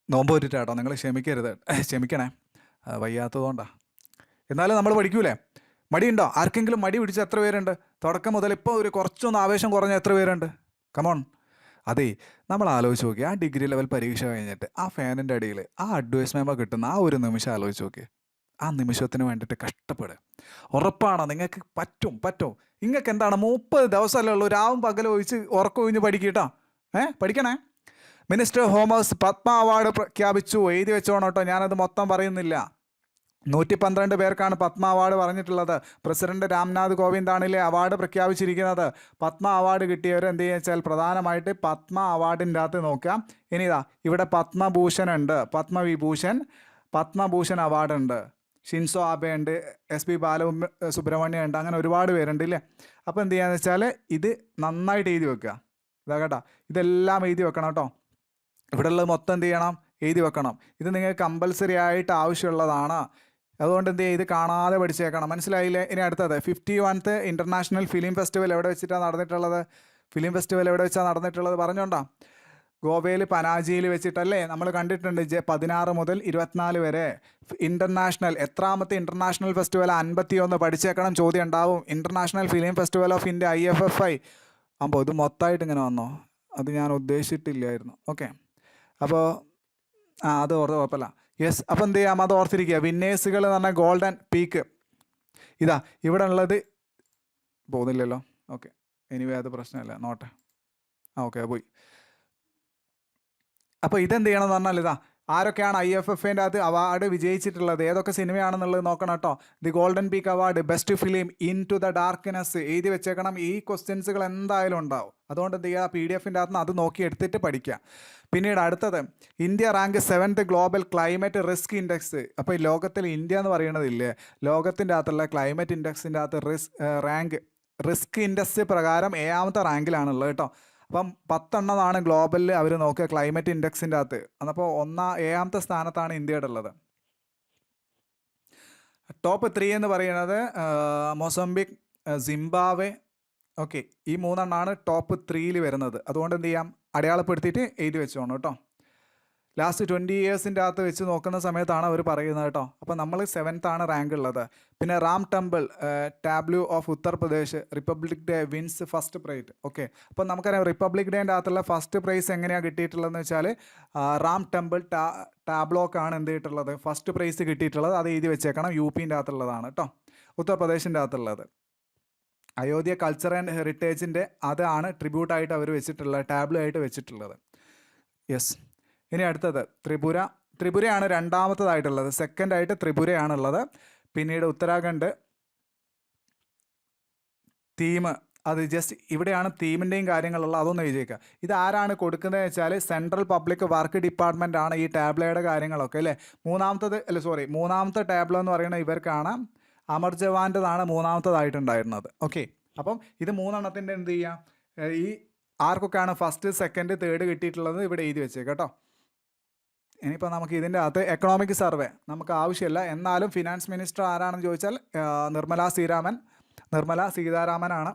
നോമ്പ് പറ്റിട്ടാട്ടോ, നിങ്ങൾ ക്ഷമിക്കണേ, വയ്യാത്തതുകൊണ്ടാണ്. എന്നാലും നമ്മൾ പഠിക്കൂലേ. മടിയുണ്ടോ ആർക്കെങ്കിലും? മടി പിടിച്ച എത്ര പേരുണ്ട്? തുടക്കം മുതൽ ഇപ്പോൾ ഒരു കുറച്ചൊന്ന് ആവേശം കുറഞ്ഞ എത്ര പേരുണ്ട്? കമോൺ. അതെ, നമ്മൾ ആലോചിച്ച് നോക്കി, ആ ഡിഗ്രി ലെവൽ പരീക്ഷ കഴിഞ്ഞിട്ട് ആ ഫാനിൻ്റെ അടിയിൽ ആ അഡ്വൈസ് മെമ്മോ കിട്ടുന്ന ആ ഒരു നിമിഷം ആലോചിച്ച് നോക്കി. ആ നിമിഷത്തിന് വേണ്ടിയിട്ട് കഷ്ടപ്പെടുക. ഉറപ്പാണ് നിങ്ങൾക്ക് പറ്റും. നിങ്ങൾക്ക് എന്താണ് 30 ദിവസമല്ലേ ഉള്ളൂ, രാവും പകലും ഒഴിച്ച് ഉറക്കം ഒഴിഞ്ഞ് പഠിക്കട്ടോ. പഠിക്കണേ. മിനിസ്റ്റർ ഹോമേഴ്സ് പത്മ അവാർഡ് പ്രഖ്യാപിച്ചു. എഴുതി വെച്ചോണം കേട്ടോ, ഞാനത് മൊത്തം പറയുന്നില്ല. 112 പേർക്കാണ് പത്മ അവാർഡ് പറഞ്ഞിട്ടുള്ളത്. പ്രസിഡന്റ് രാംനാഥ് കോവിന്ദാണില്ലേ അവാർഡ് പ്രഖ്യാപിച്ചിരിക്കുന്നത്. പത്മ അവാർഡ് കിട്ടിയവർ എന്ത് ചെയ്യുക വെച്ചാൽ പ്രധാനമായിട്ട് പത്മ അവാർഡിൻ്റെ അകത്ത് നോക്കാം. ഇനി ഇവിടെ പത്മഭൂഷൺ ഉണ്ട്, പത്മഭൂഷൺ അവാർഡുണ്ട്, ഷിൻസോ ആബെ ഉണ്ട്, SP ബാലസുബ്രഹ്മണ്യം ഉണ്ട്, അങ്ങനെ ഒരുപാട് പേരുണ്ട് ഇല്ലേ. അപ്പോൾ എന്ത് ചെയ്യാന്ന് വെച്ചാൽ ഇത് നന്നായിട്ട് എഴുതി വെക്കുക. ഇതാ കേട്ടോ, ഇതെല്ലാം എഴുതി വെക്കണം കേട്ടോ. ഇവിടെ ഉള്ളത് മൊത്തം എന്ത് ചെയ്യണം, എഴുതി വെക്കണം. ഇത് നിങ്ങൾക്ക് കമ്പൽസറി ആയിട്ട് ആവശ്യമുള്ളതാണ്. അതുകൊണ്ട് എന്ത് ചെയ്യുക, ഇത് കാണാതെ പഠിച്ചേക്കണം. മനസ്സിലായില്ലേ? ഇനി അടുത്തത് 51th ഇൻ്റർനാഷണൽ ഫിലിം ഫെസ്റ്റിവൽ എവിടെ വെച്ചിട്ടാണ് നടന്നിട്ടുള്ളത്? എവിടെ വെച്ചാണ് നടന്നിട്ടുള്ളത് പറഞ്ഞോണ്ടാ? ഗോവയിൽ പനാജിയിൽ വെച്ചിട്ടല്ലേ. നമ്മൾ കണ്ടിട്ടുണ്ട് 16 മുതൽ 24 വരെ ഇൻ്റർനാഷണൽ. എത്രാമത്തെ ഇൻ്റർനാഷണൽ ഫെസ്റ്റിവൽ? 51. പഠിച്ചേക്കണം, ചോദ്യം ഉണ്ടാവും. International film festival of India, IFFI. അപ്പോൾ ഇത് മൊത്തമായിട്ട് ഇങ്ങനെ വന്നോ? അത് ഞാൻ ഉദ്ദേശിച്ചിട്ടില്ലായിരുന്നു. ഓക്കെ, അപ്പോൾ അത് കുഴപ്പമില്ല. യെസ്, അപ്പോൾ എന്ത് ചെയ്യാം, അത് ഓർത്തിരിക്കുക. വിന്നേഴ്സുകൾ എന്ന് പറഞ്ഞാൽ ഗോൾഡൻ പീക്ക്. ഇവിടെ ഉള്ളത് പോകുന്നില്ലല്ലോ. ഓക്കെ, എനിവേ അത് പ്രശ്നമില്ല, നോട്ടെ. ഓക്കെ, പോയി. അപ്പോൾ ഇതെന്ത് ചെയ്യണം എന്ന് പറഞ്ഞാൽ ഇതാ ആരൊക്കെയാണ് IFFൻ്റെ അകത്ത് അവാർഡ് വിജയിച്ചിട്ടുള്ളത്, ഏതൊക്കെ സിനിമയാണെന്നുള്ളത് നോക്കണം കേട്ടോ. The Golden Peak award, best film, into the darkness എഴുതി വെച്ചേക്കണം. ഈ ക്വസ്റ്റ്യൻസുകൾ എന്തായാലും ഉണ്ടാവും. അതുകൊണ്ട് എന്ത് ചെയ്യുക, PDF-ൻ്റെ അകത്ത് നിന്ന് അത് നോക്കി എടുത്തിട്ട് പഠിക്കുക. പിന്നീട് അടുത്തത്, India rank 7th global climate risk index. അപ്പോൾ ഈ ലോകത്തിൽ ഇന്ത്യ എന്ന് പറയുന്നതില്ലേ, ലോകത്തിൻ്റെ അകത്തുള്ള ക്ലൈമറ്റ് ഇൻഡെക്സിൻ്റെ അകത്ത് റിസ്ക് ഇൻഡെക്സ് പ്രകാരം 7ാമത്തെ റാങ്കിലാണുള്ളത് കേട്ടോ. അപ്പം 10 ഗ്ലോബലിൽ അവർ നോക്കുക ക്ലൈമറ്റ് ഇൻഡെക്സിൻ്റെ അകത്ത്. അപ്പോൾ 7ാമത്തെ സ്ഥാനത്താണ് ഇന്ത്യയുടെ ഉള്ളത്. ടോപ്പ് 3 എന്ന് പറയുന്നത് മൊസംബിക്, സിംബാബ്വെ. ഓക്കെ, ഈ 3 ടോപ്പ് 3 വരുന്നത്. അതുകൊണ്ട് എന്ത് ചെയ്യാം, അടയാളപ്പെടുത്തിയിട്ട് എഴുതി വെച്ചോണം കേട്ടോ. ലാസ്റ്റ് 20 ഇയേഴ്സിൻ്റെ അകത്ത് വെച്ച് നോക്കുന്ന സമയത്താണ് അവർ പറയുന്നത് കേട്ടോ. അപ്പോൾ നമ്മൾ 7th റാങ്ക് ഉള്ളത്. പിന്നെ Ram temple, tableau of Uttar Pradesh, republic day wins first prize. Okay, അപ്പോൾ നമുക്കറിയാം റിപ്പബ്ലിക് ഡേൻ്റെ അകത്തുള്ള ഫസ്റ്റ് പ്രൈസ് എങ്ങനെയാണ് കിട്ടിയിട്ടുള്ളതെന്ന് വെച്ചാൽ റാം ടെമ്പിൾ ടാബ്ലോക്കാണ് എന്ത് ചെയ്തിട്ടുള്ളത്, ഫസ്റ്റ് പ്രൈസ് കിട്ടിയിട്ടുള്ളത്. അത് എഴുതി വെച്ചേക്കണം. UPൻ്റെ അകത്തുള്ളതാണ് കേട്ടോ, ഉത്തർപ്രദേശിൻ്റെ അകത്തുള്ളത്. അയോധ്യ കൾച്ചർ ആൻഡ് ഹെറിറ്റേജിൻ്റെ അതാണ് ട്രിബ്യൂട്ടായിട്ട് അവർ വെച്ചിട്ടുള്ളത്, ടാബ്ലോ ആയിട്ട് വെച്ചിട്ടുള്ളത്. യെസ്. ഇനി അടുത്തത് ത്രിപുരയാണ് 2ാമത്തതായിട്ടുള്ളത്. സെക്കൻഡായിട്ട് ത്രിപുരയാണുള്ളത്. പിന്നീട് ഉത്തരാഖണ്ഡ് തീം, അത് ജസ്റ്റ് ഇവിടെയാണ് തീമിൻ്റെയും കാര്യങ്ങളുള്ളത്, അതൊന്ന് എഴുതിയേക്കുക. ഇത് ആരാണ് കൊടുക്കുന്നത് വെച്ചാൽ സെൻട്രൽ പബ്ലിക് വർക്ക് ഡിപ്പാർട്ട്മെൻ്റ് ആണ് ഈ ടാബ്ലോയുടെ കാര്യങ്ങളൊക്കെ അല്ലേ. മൂന്നാമത്തെ ടാബ്ലോ എന്ന് പറയുന്നത് ഇവർക്കാണ്. അമർ ജവാൻ്റെതാണ് 3ാമത്തതായിട്ടുണ്ടായിരുന്നത്. ഓക്കെ, അപ്പം ഇത് 3 എന്ത് ചെയ്യാം, ഈ ആർക്കൊക്കെയാണ് ഫസ്റ്റ് സെക്കൻഡ് തേർഡ് കിട്ടിയിട്ടുള്ളത് ഇവിടെ എഴുതി വെച്ചേക്കാം കേട്ടോ. ഇനിയിപ്പോൾ നമുക്ക് ഇതിൻ്റെ അകത്ത് എക്കണോമിക് സർവേ നമുക്ക് ആവശ്യമില്ല. എന്നാലും ഫിനാൻസ് മിനിസ്റ്റർ ആരാണെന്ന് ചോദിച്ചാൽ നിർമ്മല സീതാരാമനാണ്.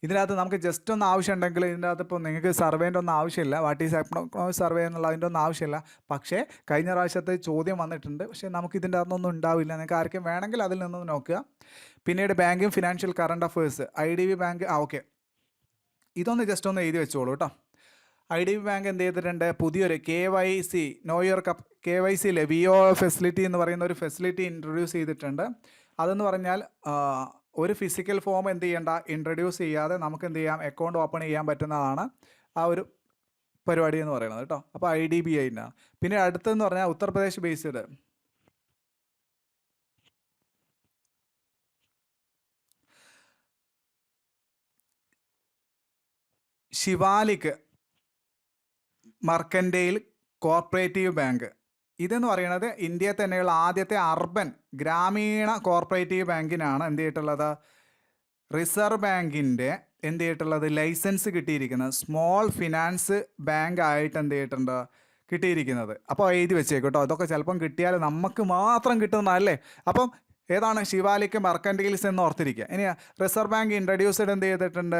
ഇതിനകത്ത് നമുക്ക് ജസ്റ്റ് ഒന്ന് ആവശ്യമുണ്ടെങ്കിൽ ഇതിൻ്റെ അകത്ത് ഇപ്പോൾ നിങ്ങൾക്ക് സർവേൻ്റെ ഒന്നും ആവശ്യമില്ല, വാട്ട് ഈസ് എക്കണോമിക് സർവേ എന്നുള്ള അതിൻ്റെ ഒന്നും ആവശ്യമില്ല. പക്ഷേ കഴിഞ്ഞ പ്രാവശ്യത്തെ ചോദ്യം വന്നിട്ടുണ്ട്, പക്ഷേ നമുക്ക് ഇതിൻ്റെ അകത്തൊന്നും ഉണ്ടാവില്ല. നിങ്ങൾക്ക് ആർക്കും വേണമെങ്കിൽ അതിൽ നിന്ന് നോക്കുക. പിന്നീട് banking financial current affairs, IDB bank. Okay, ഇതൊന്ന് ജസ്റ്റ് ഒന്ന് എഴുതി വെച്ചോളൂ കേട്ടോ. IDB ബാങ്ക് എന്ത് ചെയ്തിട്ടുണ്ട്, പുതിയൊരു KYC നോ യുവർ KYC ഇല്ലേ, VO ഫെസിലിറ്റി എന്ന് പറയുന്ന ഒരു ഫെസിലിറ്റി ഇൻട്രൊഡ്യൂസ് ചെയ്തിട്ടുണ്ട്. അതെന്ന് പറഞ്ഞാൽ ഒരു ഫിസിക്കൽ ഫോം എന്ത് ചെയ്യേണ്ട, ഇൻട്രൊഡ്യൂസ് ചെയ്യാതെ നമുക്ക് എന്ത് ചെയ്യാം, അക്കൗണ്ട് ഓപ്പൺ ചെയ്യാൻ പറ്റുന്നതാണ് ആ ഒരു പരിപാടി എന്ന് പറയുന്നത് കേട്ടോ. അപ്പോൾ IDB ആയിട്ടാണ്. പിന്നെ അടുത്തെന്ന് പറഞ്ഞാൽ Uttar Pradesh based Shivalik mercantile corporative bank. ഇതെന്ന് പറയുന്നത് ഇന്ത്യയിൽ തന്നെയുള്ള ആദ്യത്തെ അർബൻ ഗ്രാമീണ കോർപ്പറേറ്റീവ് ബാങ്കിനാണ് എന്ത് ചെയ്തിട്ടുള്ളത്, റിസർവ് ബാങ്കിൻ്റെ എന്ത് ചെയ്തിട്ടുള്ളത് ലൈസൻസ് കിട്ടിയിരിക്കുന്നത്, സ്മോൾ ഫിനാൻസ് ബാങ്ക് ആയിട്ട് എന്ത് ചെയ്തിട്ടുണ്ട് കിട്ടിയിരിക്കുന്നത്. അപ്പോൾ എഴുതി വെച്ചേക്കും കേട്ടോ. അതൊക്കെ ചിലപ്പം കിട്ടിയാൽ നമുക്ക് മാത്രം കിട്ടുന്നതല്ലേ. അപ്പം ഏതാണ് ശിവാലിക് മർക്കൻറ്റൈൽസ് എന്ന് ഓർത്തിരിക്കുക. ഇനി റിസർവ് ബാങ്ക് ഇൻട്രൊഡ്യൂസ്ഡ് എന്ത് ചെയ്തിട്ടുണ്ട്,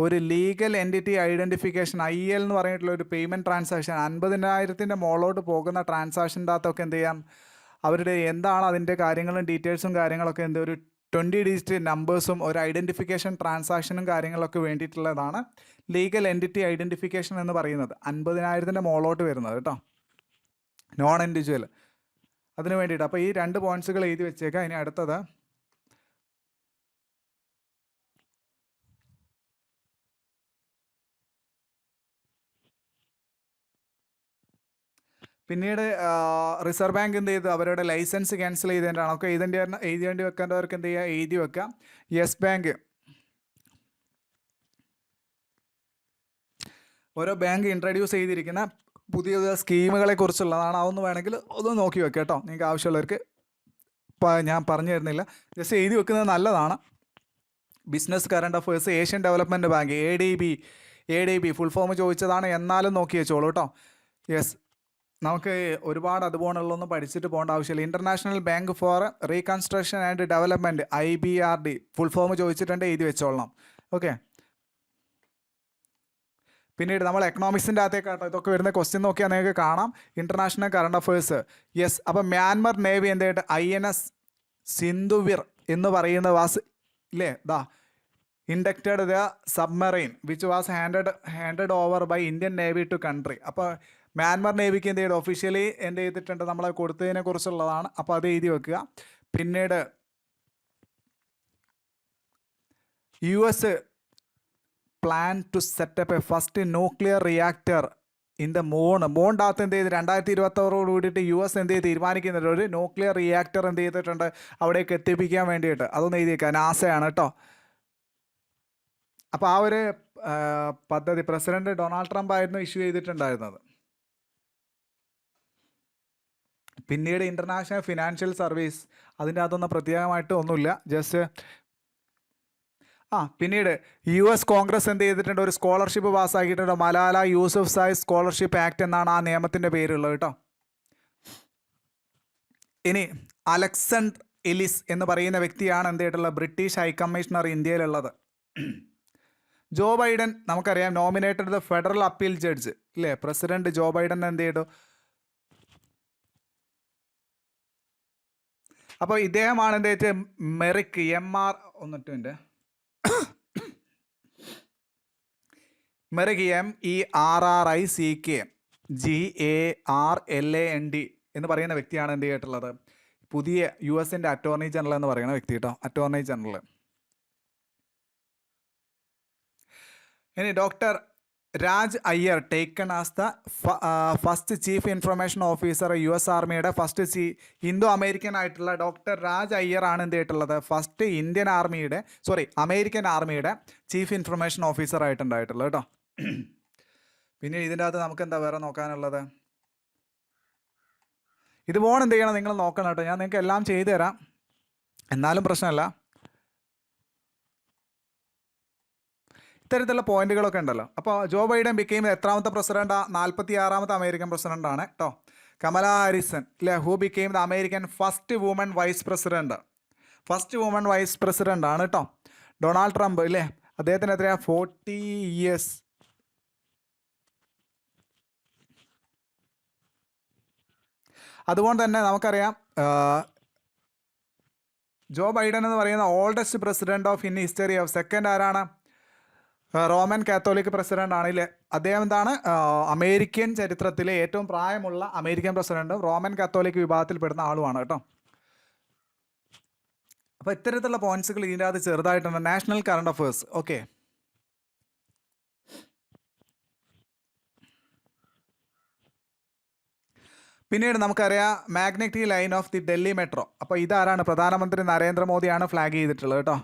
ഒരു ലീഗൽ എൻറ്റിറ്റി ഐഡൻറ്റിഫിക്കേഷൻ IL എന്ന് പറഞ്ഞിട്ടുള്ള ഒരു പേയ്മെൻറ്റ് ട്രാൻസാക്ഷൻ 50,000 മുകളിലോട്ട് പോകുന്ന ട്രാൻസാക്ഷൻ്റെ അകത്തൊക്കെ എന്ത് ചെയ്യാം, അവരുടെ എന്താണ് അതിൻ്റെ കാര്യങ്ങളും ഡീറ്റെയിൽസും കാര്യങ്ങളൊക്കെ എന്ത് ഒരു 20 ഡിജിറ്റ് നമ്പേഴ്സും ഒരു ഐഡൻറ്റിഫിക്കേഷൻ ട്രാൻസാക്ഷനും കാര്യങ്ങളൊക്കെ വേണ്ടിയിട്ടുള്ളതാണ് ലീഗൽ എൻറ്റിറ്റി ഐഡൻറ്റിഫിക്കേഷൻ എന്ന് പറയുന്നത്. 50,000 മുകളിലോട്ട് വരുന്നത് കേട്ടോ, നോൺ ഇൻഡിവിജ്വൽ, അതിന് വേണ്ടിയിട്ട്. അപ്പോൾ ഈ 2 പോയിൻറ്റ്സുകൾ എഴുതി വെച്ചേക്കാം. ഇനി അടുത്തത് പിന്നീട് റിസർവ് ബാങ്ക് എന്ത് ചെയ്തു, അവരുടെ ലൈസൻസ് ക്യാൻസൽ ചെയ്തതിൻ്റെയാണ്. ഒക്കെ എഴുതേണ്ടി വെക്കേണ്ടവർക്ക് എന്ത് ചെയ്യുക, എഴുതി വെക്കാം. യെസ് ബാങ്ക്, ഓരോ ബാങ്ക് ഇൻട്രൊഡ്യൂസ് ചെയ്തിരിക്കുന്ന പുതിയ പുതിയ സ്കീമുകളെ കുറിച്ചുള്ളതാണ്. അതൊന്ന് വേണമെങ്കിൽ ഒന്ന് നോക്കി വെക്കാം കേട്ടോ, നിങ്ങൾക്ക് ആവശ്യമുള്ളവർക്ക്. ഞാൻ പറഞ്ഞു തരുന്നില്ല, ജസ്റ്റ് എഴുതി വെക്കുന്നത് നല്ലതാണ്. Business current affairs, Asian development bank, ADB full form ചോദിച്ചതാണ്, എന്നാലും നോക്കി വെച്ചോളൂ കേട്ടോ. യെസ്, നമുക്ക് ഒരുപാട് അതുപോലുള്ളൊന്നും പഠിച്ചിട്ട് പോകേണ്ട ആവശ്യമില്ല. International Bank for Reconstruction and Development IBRD full form ചോദിച്ചിട്ടുണ്ട്, എഴുതി വെച്ചോളണം. ഓക്കെ, പിന്നീട് നമ്മൾ എക്കണോമിക്സിൻ്റെ അകത്തേക്കാട്ടോ ഇതൊക്കെ വരുന്ന ക്വസ്റ്റ്യൻ നോക്കിയാൽ നിങ്ങൾക്ക് കാണാം. International current affairs. യെസ്, അപ്പം മ്യാൻമർ നേവി എന്തായിട്ട് INS സിന്ധുവിർ എന്ന് പറയുന്ന വാസ് ഇല്ലേ, inducted the submarine which was handed over by Indian navy to country. അപ്പോൾ മ്യാൻമർ നേവിക്ക് എന്ത് ചെയ്തു, ഒഫീഷ്യലി എന്ത് ചെയ്തിട്ടുണ്ട്, നമ്മളെ കൊടുത്തതിനെ കുറിച്ചുള്ളതാണ്. അപ്പോൾ അത് എഴുതി വെക്കുക. പിന്നീട് US plan to set up a first nuclear reactor in the മൂണിൻ്റെ അകത്ത് എന്ത് ചെയ്ത് 2026 കൂടിയിട്ട് US എന്ത് ചെയ്ത് തീരുമാനിക്കുന്നുണ്ട് ഒരു ന്യൂക്ലിയർ റിയാക്ടർ എന്ത് ചെയ്തിട്ടുണ്ട് അവിടേക്ക് എത്തിപ്പിക്കാൻ വേണ്ടിയിട്ട്. അതൊന്ന് എഴുതിയേക്കാം, നാസയാണ് കേട്ടോ. അപ്പോൾ ആ ഒരു പദ്ധതി പ്രസിഡന്റ് ഡൊണാൾഡ് ട്രംപ് ആയിരുന്നു ഇഷ്യൂ ചെയ്തിട്ടുണ്ടായിരുന്നത്. പിന്നീട് ഇൻ്റർനാഷണൽ ഫിനാൻഷ്യൽ സർവീസ്, അതിൻ്റെ അകത്തൊന്നും പ്രത്യേകമായിട്ട് ഒന്നുമില്ല, ജസ്റ്റ് പിന്നീട് US കോൺഗ്രസ് എന്ത് ചെയ്തിട്ടുണ്ട്, ഒരു സ്കോളർഷിപ്പ് പാസ്സാക്കിയിട്ടുണ്ട്. Malala Yousafzai scholarship act എന്നാണ് ആ നിയമത്തിൻ്റെ പേരുള്ളത് കേട്ടോ. ഇനി അലക്സാണ്ടർ എലിസ് എന്ന് പറയുന്ന വ്യക്തിയാണ് എന്ത് ചെയ്തിട്ടുള്ളത്, ബ്രിട്ടീഷ് ഹൈക്കമ്മീഷണർ ഇന്ത്യയിലുള്ളത്. ജോ ബൈഡൻ നമുക്കറിയാം nominated the federal appeal judge ഇല്ലേ, പ്രസിഡന്റ് ജോ ബൈഡൻ എന്ത് ചെയ്തു. അപ്പോൾ ഇദ്ദേഹമാണ് എന്ത് വെച്ചാൽ മെറിക് മെറിക് MERRICK GARLAND എന്ന് പറയുന്ന വ്യക്തിയാണ് എന്ത് ചെയ്തിട്ടുള്ളത്, പുതിയ US-ൻ്റെ അറ്റോർണി ജനറൽ എന്ന് പറയുന്ന വ്യക്തി കേട്ടോ, അറ്റോർണി ജനറൽ. ഇനി doctor Raj Iyer taken as the first chief information officer US ആർമിയുടെ ഫസ്റ്റ് ഇന്തോ അമേരിക്കൻ ആയിട്ടുള്ള ഡോക്ടർ രാജ് അയ്യർ ആണ് എന്ത് ചെയ്തിട്ടുള്ളത്, ഫസ്റ്റ് അമേരിക്കൻ ആർമിയുടെ ചീഫ് ഇൻഫർമേഷൻ ഓഫീസർ ആയിട്ടുണ്ടായിട്ടുള്ളത് കേട്ടോ. പിന്നെ ഇതിൻ്റെ അകത്ത് നമുക്ക് എന്താ വേറെ നോക്കാനുള്ളത്, ഇതുപോലെ എന്ത് ചെയ്യണം നിങ്ങൾ നോക്കണം കേട്ടോ. ഞാൻ നിങ്ങൾക്ക് എല്ലാം ചെയ്തു തരാം, എന്നാലും പ്രശ്നമല്ല. ഇത്തരത്തിലുള്ള പോയിന്റുകളൊക്കെ ഉണ്ടല്ലോ. അപ്പോൾ ജോ ബൈഡൻ ബിക്കെയിം എത്രാമത്തെ പ്രസിഡന്റ്, 46ാമത്തെ അമേരിക്കൻ പ്രസിഡന്റ് ആണ് കേട്ടോ. കമല ഹാരിസൺ ഇല്ലേ, who became the American first woman vice president ആണ് കേട്ടോ. ഡൊണാൾഡ് ട്രംപ് ഇല്ലേ, അദ്ദേഹത്തിന് എത്രയാണ് 40 years. അതുകൊണ്ട് തന്നെ നമുക്കറിയാം ജോ ബൈഡൻ എന്ന് പറയുന്ന oldest president of in history of. Second ആരാണ്, റോമൻ കാത്തോലിക് പ്രസിഡന്റ് ആണില്ലേ, അദ്ദേഹം എന്താണ് അമേരിക്കൻ ചരിത്രത്തിലെ ഏറ്റവും പ്രായമുള്ള അമേരിക്കൻ പ്രസിഡന്റും റോമൻ കാത്തോലിക് വിഭാഗത്തിൽപ്പെടുന്ന ആളുമാണ് കേട്ടോ. അപ്പോൾ ഇത്തരത്തിലുള്ള പോയിന്റ്സുകൾ ഇതിൻ്റെ അകത്ത് ചെറുതായിട്ടുണ്ട്. National current affairs okay. പിന്നീട് നമുക്കറിയാം magnetic line of the Delhi metro. അപ്പോൾ ഇതാരാണ്, പ്രധാനമന്ത്രി നരേന്ദ്രമോദിയാണ് ഫ്ലാഗ് ചെയ്തിട്ടുള്ളത് കേട്ടോ.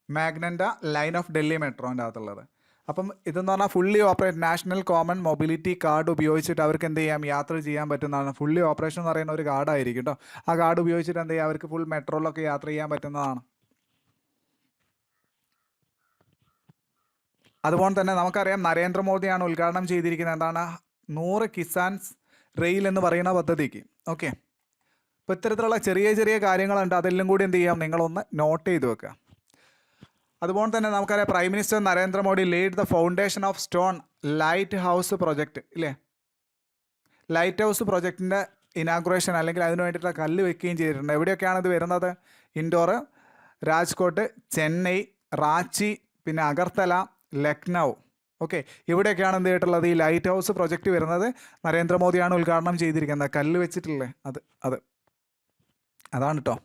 മാഗ്നൻ്റ ലൈൻ ഓഫ് ഡൽഹി മെട്രോൻ്റെ അകത്തുള്ളത്. അപ്പം ഇതെന്ന് പറഞ്ഞാൽ fully operate national common mobility card ഉപയോഗിച്ചിട്ട് അവർക്ക് എന്ത് ചെയ്യാം, യാത്ര ചെയ്യാൻ പറ്റുന്നതാണ്. ഫുള്ളി ഓപ്പറേഷൻ എന്ന് പറയുന്ന ഒരു കാർഡായിരിക്കും കേട്ടോ. ആ കാർഡ് ഉപയോഗിച്ചിട്ട് എന്ത് ചെയ്യാം, അവർക്ക് ഫുൾ മെട്രോയിലൊക്കെ യാത്ര ചെയ്യാൻ പറ്റുന്നതാണ്. അതുപോലെ തന്നെ നമുക്കറിയാം നരേന്ദ്രമോദിയാണ് ഉദ്ഘാടനം ചെയ്തിരിക്കുന്നത് എന്താണ്, 100 കിസാൻസ് റെയിൽ എന്ന് പറയുന്ന പദ്ധതിക്ക്. ഓക്കെ, അപ്പോൾ ഇത്തരത്തിലുള്ള ചെറിയ ചെറിയ കാര്യങ്ങളുണ്ട്, അതെല്ലാം കൂടി എന്ത് ചെയ്യാം, നിങ്ങളൊന്ന് നോട്ട് ചെയ്ത് വെക്കുക. അതുപോലെ തന്നെ നമുക്കറിയാം prime minister Narendra Modi laid the foundation of stone light house project ഇല്ലേ, ലൈറ്റ് ഹൗസ് പ്രൊജക്റ്റിൻ്റെ ഇനാഗുറേഷൻ അല്ലെങ്കിൽ അതിന് വേണ്ടിയിട്ട് കല്ല് വെക്കുകയും ചെയ്തിട്ടുണ്ട്. എവിടെയൊക്കെയാണ് ഇത് വരുന്നത്, ഇൻഡോർ, രാജ്കോട്ട്, ചെന്നൈ, റാച്ചി, പിന്നെ അഗർത്തല, ലക്നൗ. ഓക്കെ, ഇവിടെയൊക്കെയാണ് എന്ത് ചെയ്തിട്ടുള്ളത്, ഈ ലൈറ്റ് ഹൗസ് പ്രൊജക്റ്റ് വരുന്നത്. നരേന്ദ്രമോദിയാണ് ഉദ്ഘാടനം ചെയ്തിരിക്കുന്നത്. കല്ല് വെച്ചിട്ടില്ലേ, അതാണ് കേട്ടോ.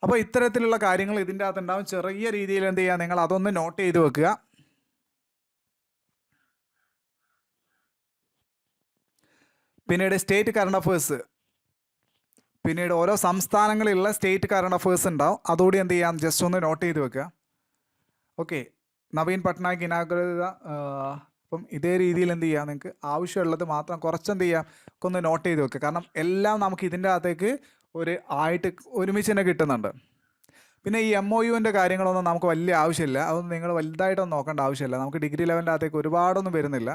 അപ്പോൾ ഇത്തരത്തിലുള്ള കാര്യങ്ങൾ ഇതിൻ്റെ അകത്ത് ഉണ്ടാവും. ചെറിയ രീതിയിൽ എന്ത് ചെയ്യുക, നിങ്ങൾ അതൊന്ന് നോട്ട് ചെയ്ത് വെക്കുക. പിന്നീട് സ്റ്റേറ്റ് കറണ്ട് അഫയേഴ്സ്, പിന്നീട് ഓരോ സംസ്ഥാനങ്ങളിലുള്ള സ്റ്റേറ്റ് കറണ്ട് അഫയേഴ്സ് ഉണ്ടാവും. അതുകൂടി എന്ത് ചെയ്യാം, ജസ്റ്റ് ഒന്ന് നോട്ട് ചെയ്ത് വെക്കുക. Okay, Naveen Patnaik inaugurate. അപ്പം ഇതേ രീതിയിൽ എന്ത് ചെയ്യുക, നിങ്ങൾക്ക് ആവശ്യമുള്ളത് മാത്രം കുറച്ച് എന്ത് ചെയ്യാം, ഒന്ന് നോട്ട് ചെയ്ത് വെക്കുക. കാരണം എല്ലാം നമുക്ക് ഇതിൻ്റെ അകത്തേക്ക് ആയിട്ട് ഒരുമിച്ച് തന്നെ കിട്ടുന്നുണ്ട്. പിന്നെ ഈ MOUൻ്റെ കാര്യങ്ങളൊന്നും നമുക്ക് വലിയ ആവശ്യമില്ല, അതൊന്നും നിങ്ങൾ വലുതായിട്ടൊന്നും നോക്കേണ്ട ആവശ്യമില്ല. നമുക്ക് ഡിഗ്രി ലെവലിൻ്റെ അകത്തേക്ക് ഒരുപാടൊന്നും വരുന്നില്ല.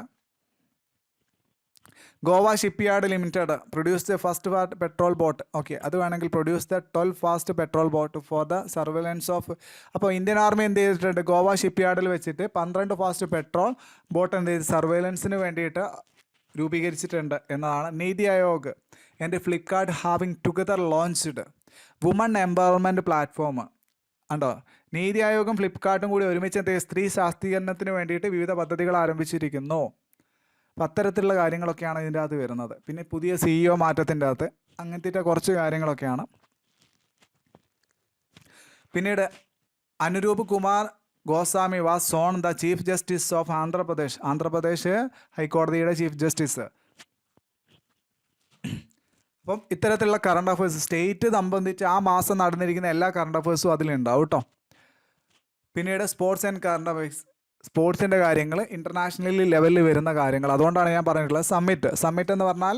Goa ship yard limited produce the first petrol boat. Okay, അത് വേണമെങ്കിൽ produce the 12 fast petrol boat for the surveillance of. അപ്പോൾ ഇന്ത്യൻ ആർമി എന്ത് ചെയ്തിട്ടുണ്ട്, ഗോവ ഷിപ്പ് യാർഡിൽ വെച്ചിട്ട് 12 ഫാസ്റ്റ് പെട്രോൾ ബോട്ട് എന്ത് ചെയ്ത് സർവൈലൻസിന് വേണ്ടിയിട്ട് രൂപീകരിച്ചിട്ടുണ്ട് എന്നതാണ്. NITI Aayog and Flipkart having together launched woman empowerment platform. ഉണ്ടോ, നീതി ആയോഗും ഫ്ലിപ്കാർട്ടും കൂടി ഒരുമിച്ച് എന്ത് സ്ത്രീ ശാക്തീകരണത്തിന് വേണ്ടിയിട്ട് വിവിധ പദ്ധതികൾ ആരംഭിച്ചിരിക്കുന്നു. അപ്പം അത്തരത്തിലുള്ള കാര്യങ്ങളൊക്കെയാണ് ഇതിൻ്റെ അകത്ത് വരുന്നത്. പിന്നെ പുതിയ CEO മാറ്റത്തിൻ്റെ അകത്ത് അങ്ങനത്തെ കുറച്ച് കാര്യങ്ങളൊക്കെയാണ്. പിന്നീട് Anuroop Kumar Goswami was zone the chief justice of Andhra Pradesh. Andhra Pradesh ഹൈക്കോടതിയുടെ ചീഫ് ജസ്റ്റിസ്. അപ്പം ഇത്തരത്തിലുള്ള കറണ്ട് അഫയേഴ്സ് സ്റ്റേറ്റ് സംബന്ധിച്ച് ആ മാസം നടന്നിരിക്കുന്ന എല്ലാ കറണ്ട് അഫയേഴ്സും അതിലുണ്ടാവും കേട്ടോ. പിന്നീട് സ്പോർട്സ് ആൻഡ് കറണ്ട് അഫയേഴ്സ്, സ്പോർട്സിൻ്റെ കാര്യങ്ങൾ, ഇൻ്റർനാഷണലി ലെവലിൽ വരുന്ന കാര്യങ്ങൾ. അതുകൊണ്ടാണ് ഞാൻ പറഞ്ഞിട്ടുള്ളത് സമ്മിറ്റ് എന്ന് പറഞ്ഞാൽ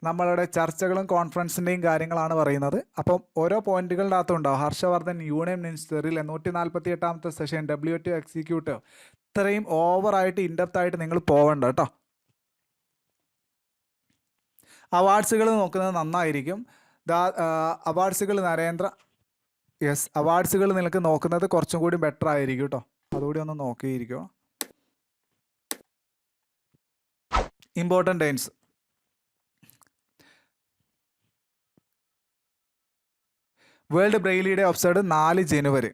നമ്മളുടെ ചർച്ചകളും കോൺഫറൻസിൻ്റെയും കാര്യങ്ങളാണ് പറയുന്നത്. അപ്പം ഓരോ പോയിന്റുകളുടെ അകത്തും ഉണ്ടാവും. ഹർഷവർദ്ധൻ യൂണിയൻ മിനിസ്റ്ററിൽ 148ാമത്തെ സെഷൻ WTO എക്സിക്യൂട്ടീവ്. ഇത്രയും ഓവറായിട്ട് ഇൻഡെപ്തായിട്ട് നിങ്ങൾ പോകണ്ട കേട്ടോ. അവാർഡ്സുകൾ നോക്കുന്നത് നന്നായിരിക്കും. അവാർഡ്സുകൾ അവാർഡ്സുകൾ നിങ്ങൾക്ക് നോക്കുന്നത് കുറച്ചും കൂടി ബെറ്റർ ആയിരിക്കും കേട്ടോ. അതുകൂടി ഒന്ന് നോക്കിയിരിക്കും. Important dates. World Braille day observed 4 January.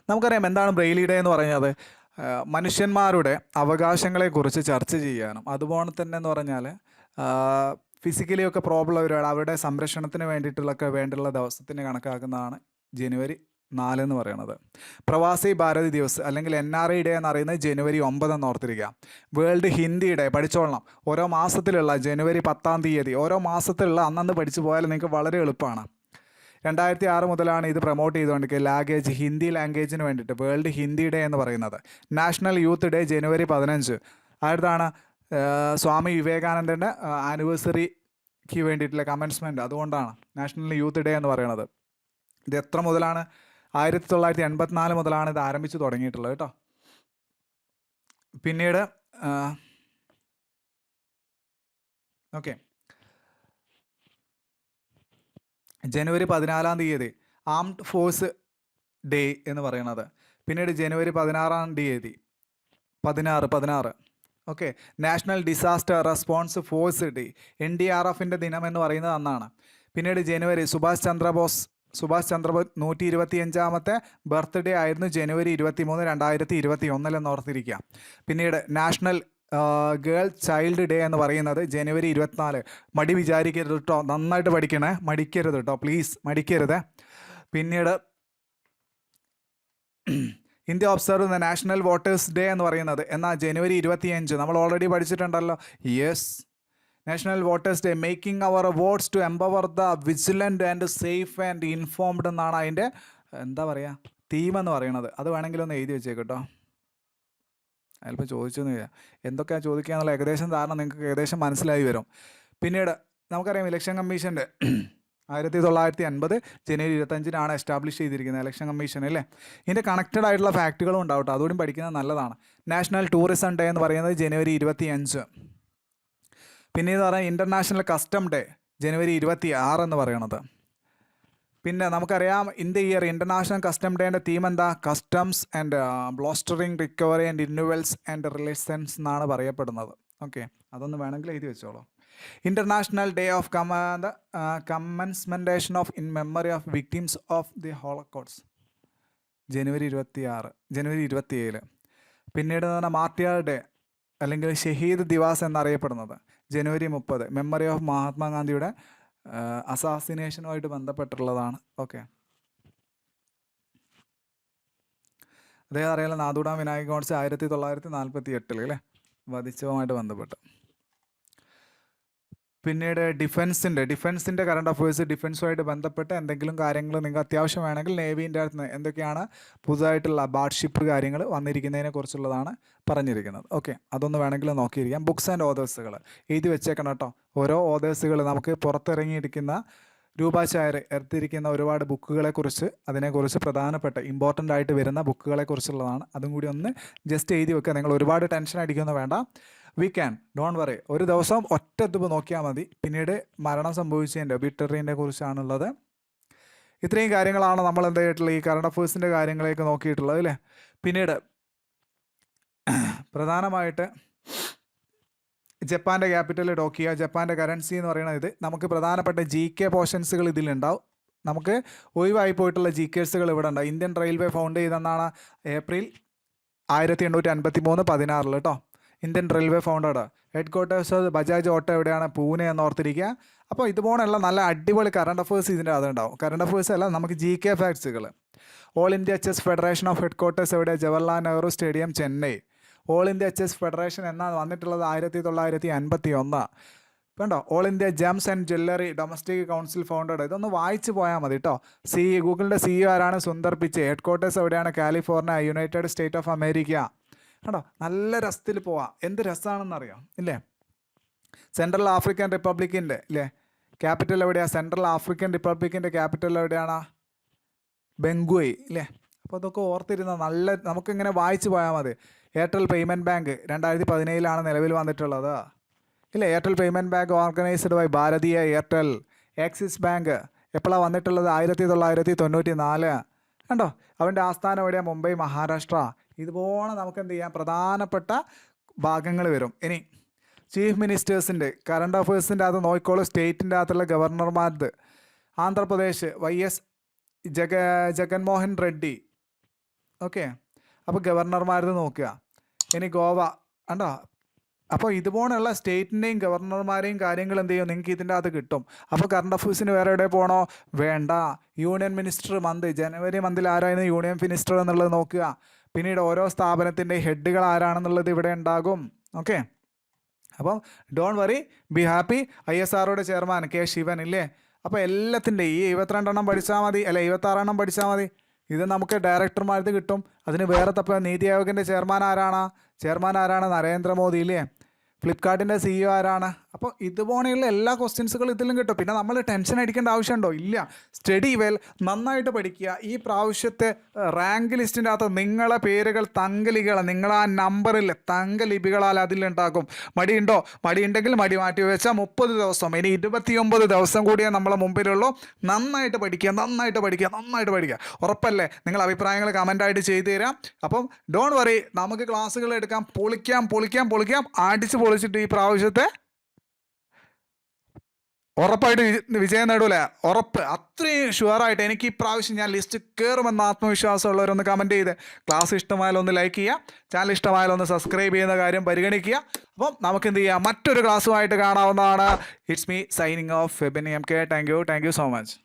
നമുക്കറിയാം എന്താണ് ബ്രെയിലി ഡേ എന്ന് പറയുന്നത്. മനുഷ്യന്മാരുടെ അവകാശങ്ങളെക്കുറിച്ച് ചർച്ച ചെയ്യാനും അതുപോലെ തന്നെ എന്ന് പറഞ്ഞാൽ ഫിസിക്കലി ഒക്കെ പ്രോബ്ലം ഉള്ളവരാണ് അവരുടെ സംരക്ഷണത്തിന് വേണ്ടിയിട്ടുള്ള ദിവസത്തിന് കണക്കാക്കുന്നതാണ് ജനുവരി 4 എന്ന് പറയുന്നത്. പ്രവാസി ഭാരതി ദിവസ് അല്ലെങ്കിൽ NRI ഡേ എന്നറിയുന്നത് ജനുവരി 9 എന്ന് ഓർത്തിരിക്കുക. വേൾഡ് ഹിന്ദി ഡേ പഠിച്ചോളണം. ഓരോ മാസത്തിലുള്ള ജനുവരി 10-ാം തീയതി ഓരോ മാസത്തിലുള്ള അന്നന്ന് പഠിച്ചു പോയാൽ നിങ്ങൾക്ക് വളരെ എളുപ്പമാണ്. 2006 മുതലാണ് ഇത് പ്രൊമോട്ട് ചെയ്തുകൊണ്ടിരിക്കുക. ഹിന്ദി ലാംഗ്വേജിന് വേണ്ടിയിട്ട് വേൾഡ് ഹിന്ദി ഡേ എന്ന് പറയുന്നത്. നാഷണൽ യൂത്ത് ഡേ ജനുവരി 15. അടുത്താണ് സ്വാമി വിവേകാനന്ദൻ്റെ ആനിവേഴ്സറിക്ക് വേണ്ടിയിട്ടുള്ള കമൻസ്മെൻറ്റ്. അതുകൊണ്ടാണ് നാഷണൽ യൂത്ത് ഡേ എന്ന് പറയുന്നത്. ഇത് എത്ര മുതലാണ്? 1984 മുതലാണ് ഇത് ആരംഭിച്ച് തുടങ്ങിയിട്ടുള്ളത് കേട്ടോ. പിന്നീട് ഓക്കെ, ജനുവരി 14-ാം തീയതി ആംഡ് ഫോഴ്സ് ഡേ എന്ന് പറയുന്നത്. പിന്നീട് ജനുവരി 16-ാം തീയതി 16 okay, national disaster response force day, NDRFൻ്റെ ദിനം എന്ന് പറയുന്നത് അന്നാണ്. പിന്നീട് ജനുവരി സുഭാഷ് ചന്ദ്രബോസ് 125ാമത്തെ ബർത്ത്ഡേ ആയിരുന്നു ജനുവരി 23, 2021 എന്ന് ഓർത്തിരിക്കുക. പിന്നീട് നാഷണൽ ഗേൾ ചൈൽഡ് ഡേ എന്ന് പറയുന്നത് ജനുവരി 24. മടി വിചാരിക്കരുത് കേട്ടോ, നന്നായിട്ട് പഠിക്കണേ, മടിക്കരുത് കേട്ടോ, പ്ലീസ് മടിക്കരുത്. പിന്നീട് India observe the national voters day എന്ന് പറയുന്നത് എന്നാൽ ജനുവരി 25. നമ്മൾ ഓൾറെഡി പഠിച്ചിട്ടുണ്ടല്ലോ. Yes, national voters day making our votes to empower the vigilant and safe and informed എന്നാണ് അതിൻ്റെ എന്താ പറയുക തീം എന്ന് പറയുന്നത്. അത് വേണമെങ്കിൽ ഒന്ന് എഴുതി വെച്ചേക്കട്ടോ. അതിലിപ്പോൾ ചോദിച്ചെന്ന് ചെയ്യാം എന്തൊക്കെയാണ് ചോദിക്കുക എന്നുള്ള ഏകദേശം ധാരണ നിങ്ങൾക്ക് ഏകദേശം മനസ്സിലായി വരും. പിന്നീട് നമുക്കറിയാം ഇലക്ഷൻ കമ്മീഷൻ്റെ 1950 ജനുവരി 25 എസ്റ്റാബ്ലിഷ് ചെയ്തിരിക്കുന്നത് ഇലക്ഷൻ കമ്മീഷൻ അല്ലേ. ഇതിൻ്റെ കണക്റ്റഡ് ആയിട്ടുള്ള ഫാക്റ്റുകളും ഉണ്ടാവും കേട്ടോ, അതുകൂടി പഠിക്കുന്നത് നല്ലതാണ്. നാഷണൽ ടൂറിസം ഡേ എന്ന് പറയുന്നത് ജനുവരി 25. പിന്നീട് പറയാം ഇൻ്റർനാഷണൽ കസ്റ്റം ഡേ ജനുവരി 26 എന്ന് പറയുന്നത്. പിന്നെ നമുക്കറിയാം ഇയർ ഇൻ്റർനാഷണൽ കസ്റ്റം ഡേൻ്റെ തീം എന്താ? Customs and bolstering recovery and renewals and relations എന്നാണ് പറയപ്പെടുന്നത്. ഓക്കെ, അതൊന്ന് വേണമെങ്കിൽ എഴുതി വെച്ചോളൂ. International day of commemoration of in memory of victims of the Holocaust January 27. പിന്നീട് മാർട്ടിയർ ഡേ അല്ലെങ്കിൽ ഷഹീദ് ദിവാസ് എന്നറിയപ്പെടുന്നത് ജനുവരി 30, മെമ്മറി ഓഫ് മഹാത്മാഗാന്ധിയുടെ അസാസിനേഷനുമായിട്ട് ബന്ധപ്പെട്ടുള്ളതാണ്. ഓക്കെ, അദ്ദേഹം അറിയാലോ നാദുഡാം വിനായക ഗോഡ്സെ 1948 അല്ലേ വധിച്ചതുമായിട്ട് ബന്ധപ്പെട്ട്. പിന്നീട് ഡിഫൻസിൻ്റെ കറണ്ട് അഫയേഴ്സ്, ഡിഫൻസുമായിട്ട് ബന്ധപ്പെട്ട് എന്തെങ്കിലും കാര്യങ്ങൾ നിങ്ങൾക്ക് അത്യാവശ്യം വേണമെങ്കിൽ നേവീൻ്റെ അടുത്ത് എന്തൊക്കെയാണ് പുതുതായിട്ടുള്ള ബാർഷിപ്പ് കാര്യങ്ങൾ വന്നിരിക്കുന്നതിനെ കുറിച്ചുള്ളതാണ് പറഞ്ഞിരിക്കുന്നത്. ഓക്കെ, അതൊന്ന് വേണമെങ്കിൽ നോക്കിയിരിക്കാം. ബുക്സ് ആൻഡ് ഓതേഴ്സുകൾ എഴുതി വെച്ചേക്കണം കേട്ടോ. ഓരോ ഓതേഴ്സുകൾ നമുക്ക് പുറത്തിറങ്ങിയിരിക്കുന്ന രൂപാചാര്യർ എടുത്തിരിക്കുന്ന ഒരുപാട് ബുക്കുകളെക്കുറിച്ച് അതിനെക്കുറിച്ച് പ്രധാനപ്പെട്ട ഇമ്പോർട്ടൻ്റ് ആയിട്ട് വരുന്ന ബുക്കുകളെക്കുറിച്ചുള്ളതാണ്. അതും കൂടി ഒന്ന് ജസ്റ്റ് എഴുതി വെക്കുക. നിങ്ങൾ ഒരുപാട് ടെൻഷൻ അടിക്കൊന്നും വേണ്ട. വി ക്യാൻ ഡോണ്ട് വറി, ഒരു ദിവസം ഒറ്റ തുപ്പ് നോക്കിയാൽ മതി. പിന്നീട് മരണം സംഭവിച്ചതിൻ്റെ ഒബിറ്ററിനെ കുറിച്ചാണുള്ളത്. ഇത്രയും കാര്യങ്ങളാണ് നമ്മൾ എന്തായിട്ടുള്ള ഈ കറണ്ട് അഫയേഴ്സിൻ്റെ കാര്യങ്ങളെയൊക്കെ നോക്കിയിട്ടുള്ളത് അല്ലേ. പിന്നീട് പ്രധാനമായിട്ട് ജപ്പാൻ്റെ ക്യാപിറ്റൽ ടോക്കിയോ, ജപ്പാൻ്റെ കറൻസി എന്ന് പറയുന്നത് ഇത്. നമുക്ക് പ്രധാനപ്പെട്ട GK പോർഷൻസുകൾ ഇതിലുണ്ടാവും. നമുക്ക് ഒഴിവായി പോയിട്ടുള്ള GKസുകൾ ഇവിടെ ഉണ്ടാവും. ഇന്ത്യൻ റെയിൽവേ ഫൗണ്ട് ചെയ്തെന്നാണ് ഏപ്രിൽ 1853 16 കേട്ടോ. Indian railway founded. Head quarters Bajaj auto എവിടെയാണ്? പൂനെ എന്ന് ഓർത്തിരിക്കുക. അപ്പോൾ ഇതുപോലുള്ള നല്ല അടിപൊളി കറണ്ട് അഫേഴ്സ് ഇതിൻ്റെ അതുണ്ടാവും. കറണ്ട് അഫേഴ്സ് അല്ല, നമുക്ക് GK ഫാക്ട്സുകൾ. All India chess federation of headquarters എവിടെ? Jawaharlal Nehru stadium, Chennai. All India chess federation എന്നാണ് വന്നിട്ടുള്ളത്? 1951. കണ്ടോ? All India gems and jewellery domestic council founded. ഇതൊന്ന് വായിച്ചു പോയാൽ മതി കേട്ടോ. ഗൂഗിളിൻ്റെ CEO ആരാണ്? സുന്ദർ പിച്ചെ. ഹെഡ് ക്വാർട്ടേഴ്സ് എവിടെയാണ്? California, united state of America. കണ്ടോ? നല്ല രസത്തിൽ പോവാം. എന്ത് രസമാണെന്നറിയാം ഇല്ലേ? സെൻട്രൽ ആഫ്രിക്കൻ റിപ്പബ്ലിക്കിൻ്റെ ഇല്ലേ ക്യാപിറ്റൽ എവിടെയാണ്? സെൻട്രൽ ആഫ്രിക്കൻ റിപ്പബ്ലിക്കിൻ്റെ ക്യാപിറ്റൽ എവിടെയാണ്? ബംഗുവൈ ഇല്ലേ? അപ്പോൾ അതൊക്കെ ഓർത്തിരുന്ന നല്ല നമുക്കിങ്ങനെ വായിച്ചു പോയാൽ മതി. എയർടെൽ പേയ്മെൻറ്റ് ബാങ്ക് 2017 നിലവിൽ വന്നിട്ടുള്ളത് ഇല്ലേ? Airtel payment bank organised by Bharatiya Airtel. Axis Bank എപ്പോഴാണ് വന്നിട്ടുള്ളത്? 1994. കണ്ടോ? അവൻ്റെ ആസ്ഥാനം എവിടെയാണ്? മുംബൈ, മഹാരാഷ്ട്ര. ഇതുപോലെ നമുക്ക് എന്ത് ചെയ്യാം? പ്രധാനപ്പെട്ട ഭാഗങ്ങൾ വരും. ഇനി ചീഫ് മിനിസ്റ്റേഴ്സിൻ്റെ കറണ്ട് അഫേഴ്സിൻ്റെ അത് നോക്കിക്കോളൂ. സ്റ്റേറ്റിൻ്റെ അകത്തുള്ള ഗവർണർമാരത്. ആന്ധ്രാപ്രദേശ് YS ജഗൻമോഹൻ റെഡ്ഡി. ഓക്കെ, അപ്പോൾ ഗവർണർമാരത് നോക്കുക. ഇനി ഗോവ. കണ്ടോ? അപ്പോൾ ഇതുപോലുള്ള സ്റ്റേറ്റിൻ്റെയും ഗവർണർമാരെയും കാര്യങ്ങൾ എന്ത് ചെയ്യും? നിങ്ങൾക്ക് ഇതിൻ്റെ അകത്ത് കിട്ടും. അപ്പോൾ കറണ്ട് അഫേഴ്സിന് വേറെ എവിടെ പോകണോ? വേണ്ട. യൂണിയൻ മിനിസ്റ്റർ മന്ത്, ജനുവരി മന്തിൽ ആരായിരുന്നു യൂണിയൻ മിനിസ്റ്റർ എന്നുള്ളത് നോക്കുക. പിന്നീട് ഓരോ സ്ഥാപനത്തിൻ്റെ ഹെഡുകൾ ആരാണെന്നുള്ളത് ഇവിടെ ഉണ്ടാകും. ഓക്കെ, അപ്പം ഡോണ്ട് വറി, ബി ഹാപ്പി. ISROയുടെ ചെയർമാൻ K. ശിവൻ ഇല്ലേ? അപ്പോൾ എല്ലാത്തിൻ്റെ ഈ 72 പഠിച്ചാൽ മതി, അല്ല 26 പഠിച്ചാൽ മതി. ഇത് നമുക്ക് ഡയറക്ടർമാർക്ക് കിട്ടും. അതിന് വേറെ നീതി ആയോഗിൻ്റെ ചെയർമാൻ ആരാണ്? നരേന്ദ്രമോദി ഇല്ലേ? ഫ്ലിപ്കാർട്ടിൻ്റെ CEO ആരാണ്? അപ്പോൾ ഇതുപോലെയുള്ള എല്ലാ ക്വസ്റ്റ്യൻസുകളും ഇതിലും കിട്ടും. പിന്നെ നമ്മൾ ടെൻഷൻ അടിക്കേണ്ട ആവശ്യമുണ്ടോ? ഇല്ല. സ്റ്റഡി വെൽ, നന്നായിട്ട് പഠിക്കുക. ഈ പ്രാവശ്യത്തെ റാങ്ക് ലിസ്റ്റിൻ്റെ അകത്ത് നിങ്ങളെ പേരുകൾ നിങ്ങൾ ആ നമ്പറിൽ തങ്കലിപികളാൽ അതിലുണ്ടാക്കും. മടിയുണ്ടോ? മടിയുണ്ടെങ്കിൽ മടി മാറ്റി വെച്ചാൽ 30 ദിവസം, ഇനി 29 ദിവസം കൂടിയേ നമ്മളെ മുമ്പിലുള്ളൂ. നന്നായിട്ട് പഠിക്കുക. ഉറപ്പല്ലേ? നിങ്ങൾ അഭിപ്രായങ്ങൾ കമൻ്റായിട്ട് ചെയ്തു തരാം. അപ്പം ഡോണ്ട് വറി, നമുക്ക് ക്ലാസ്സുകൾ എടുക്കാം. പൊളിക്കാം. അടിച്ച് പൊളിച്ചിട്ട് ഈ പ്രാവശ്യത്തെ ഉറപ്പായിട്ട് വിജയം നേടൂലേ? ഉറപ്പ്. അത്രയും ഷുവറായിട്ട് എനിക്ക് ഈ പ്രാവശ്യം ഞാൻ ലിസ്റ്റ് കയറുമെന്ന ആത്മവിശ്വാസമുള്ളവരൊന്ന് കമൻറ്റ് ചെയ്ത്. ക്ലാസ് ഇഷ്ടമായാലൊന്ന് ലൈക്ക് ചെയ്യുക, ചാനൽ ഇഷ്ടമായാലൊന്ന് സബ്സ്ക്രൈബ് ചെയ്യുന്ന കാര്യം പരിഗണിക്കുക. അപ്പം നമുക്ക് എന്ത് ചെയ്യാം? മറ്റൊരു ക്ലാസ്സുമായിട്ട് കാണാവുന്നതാണ്. It's me signing off Febin MK. Thank you so much.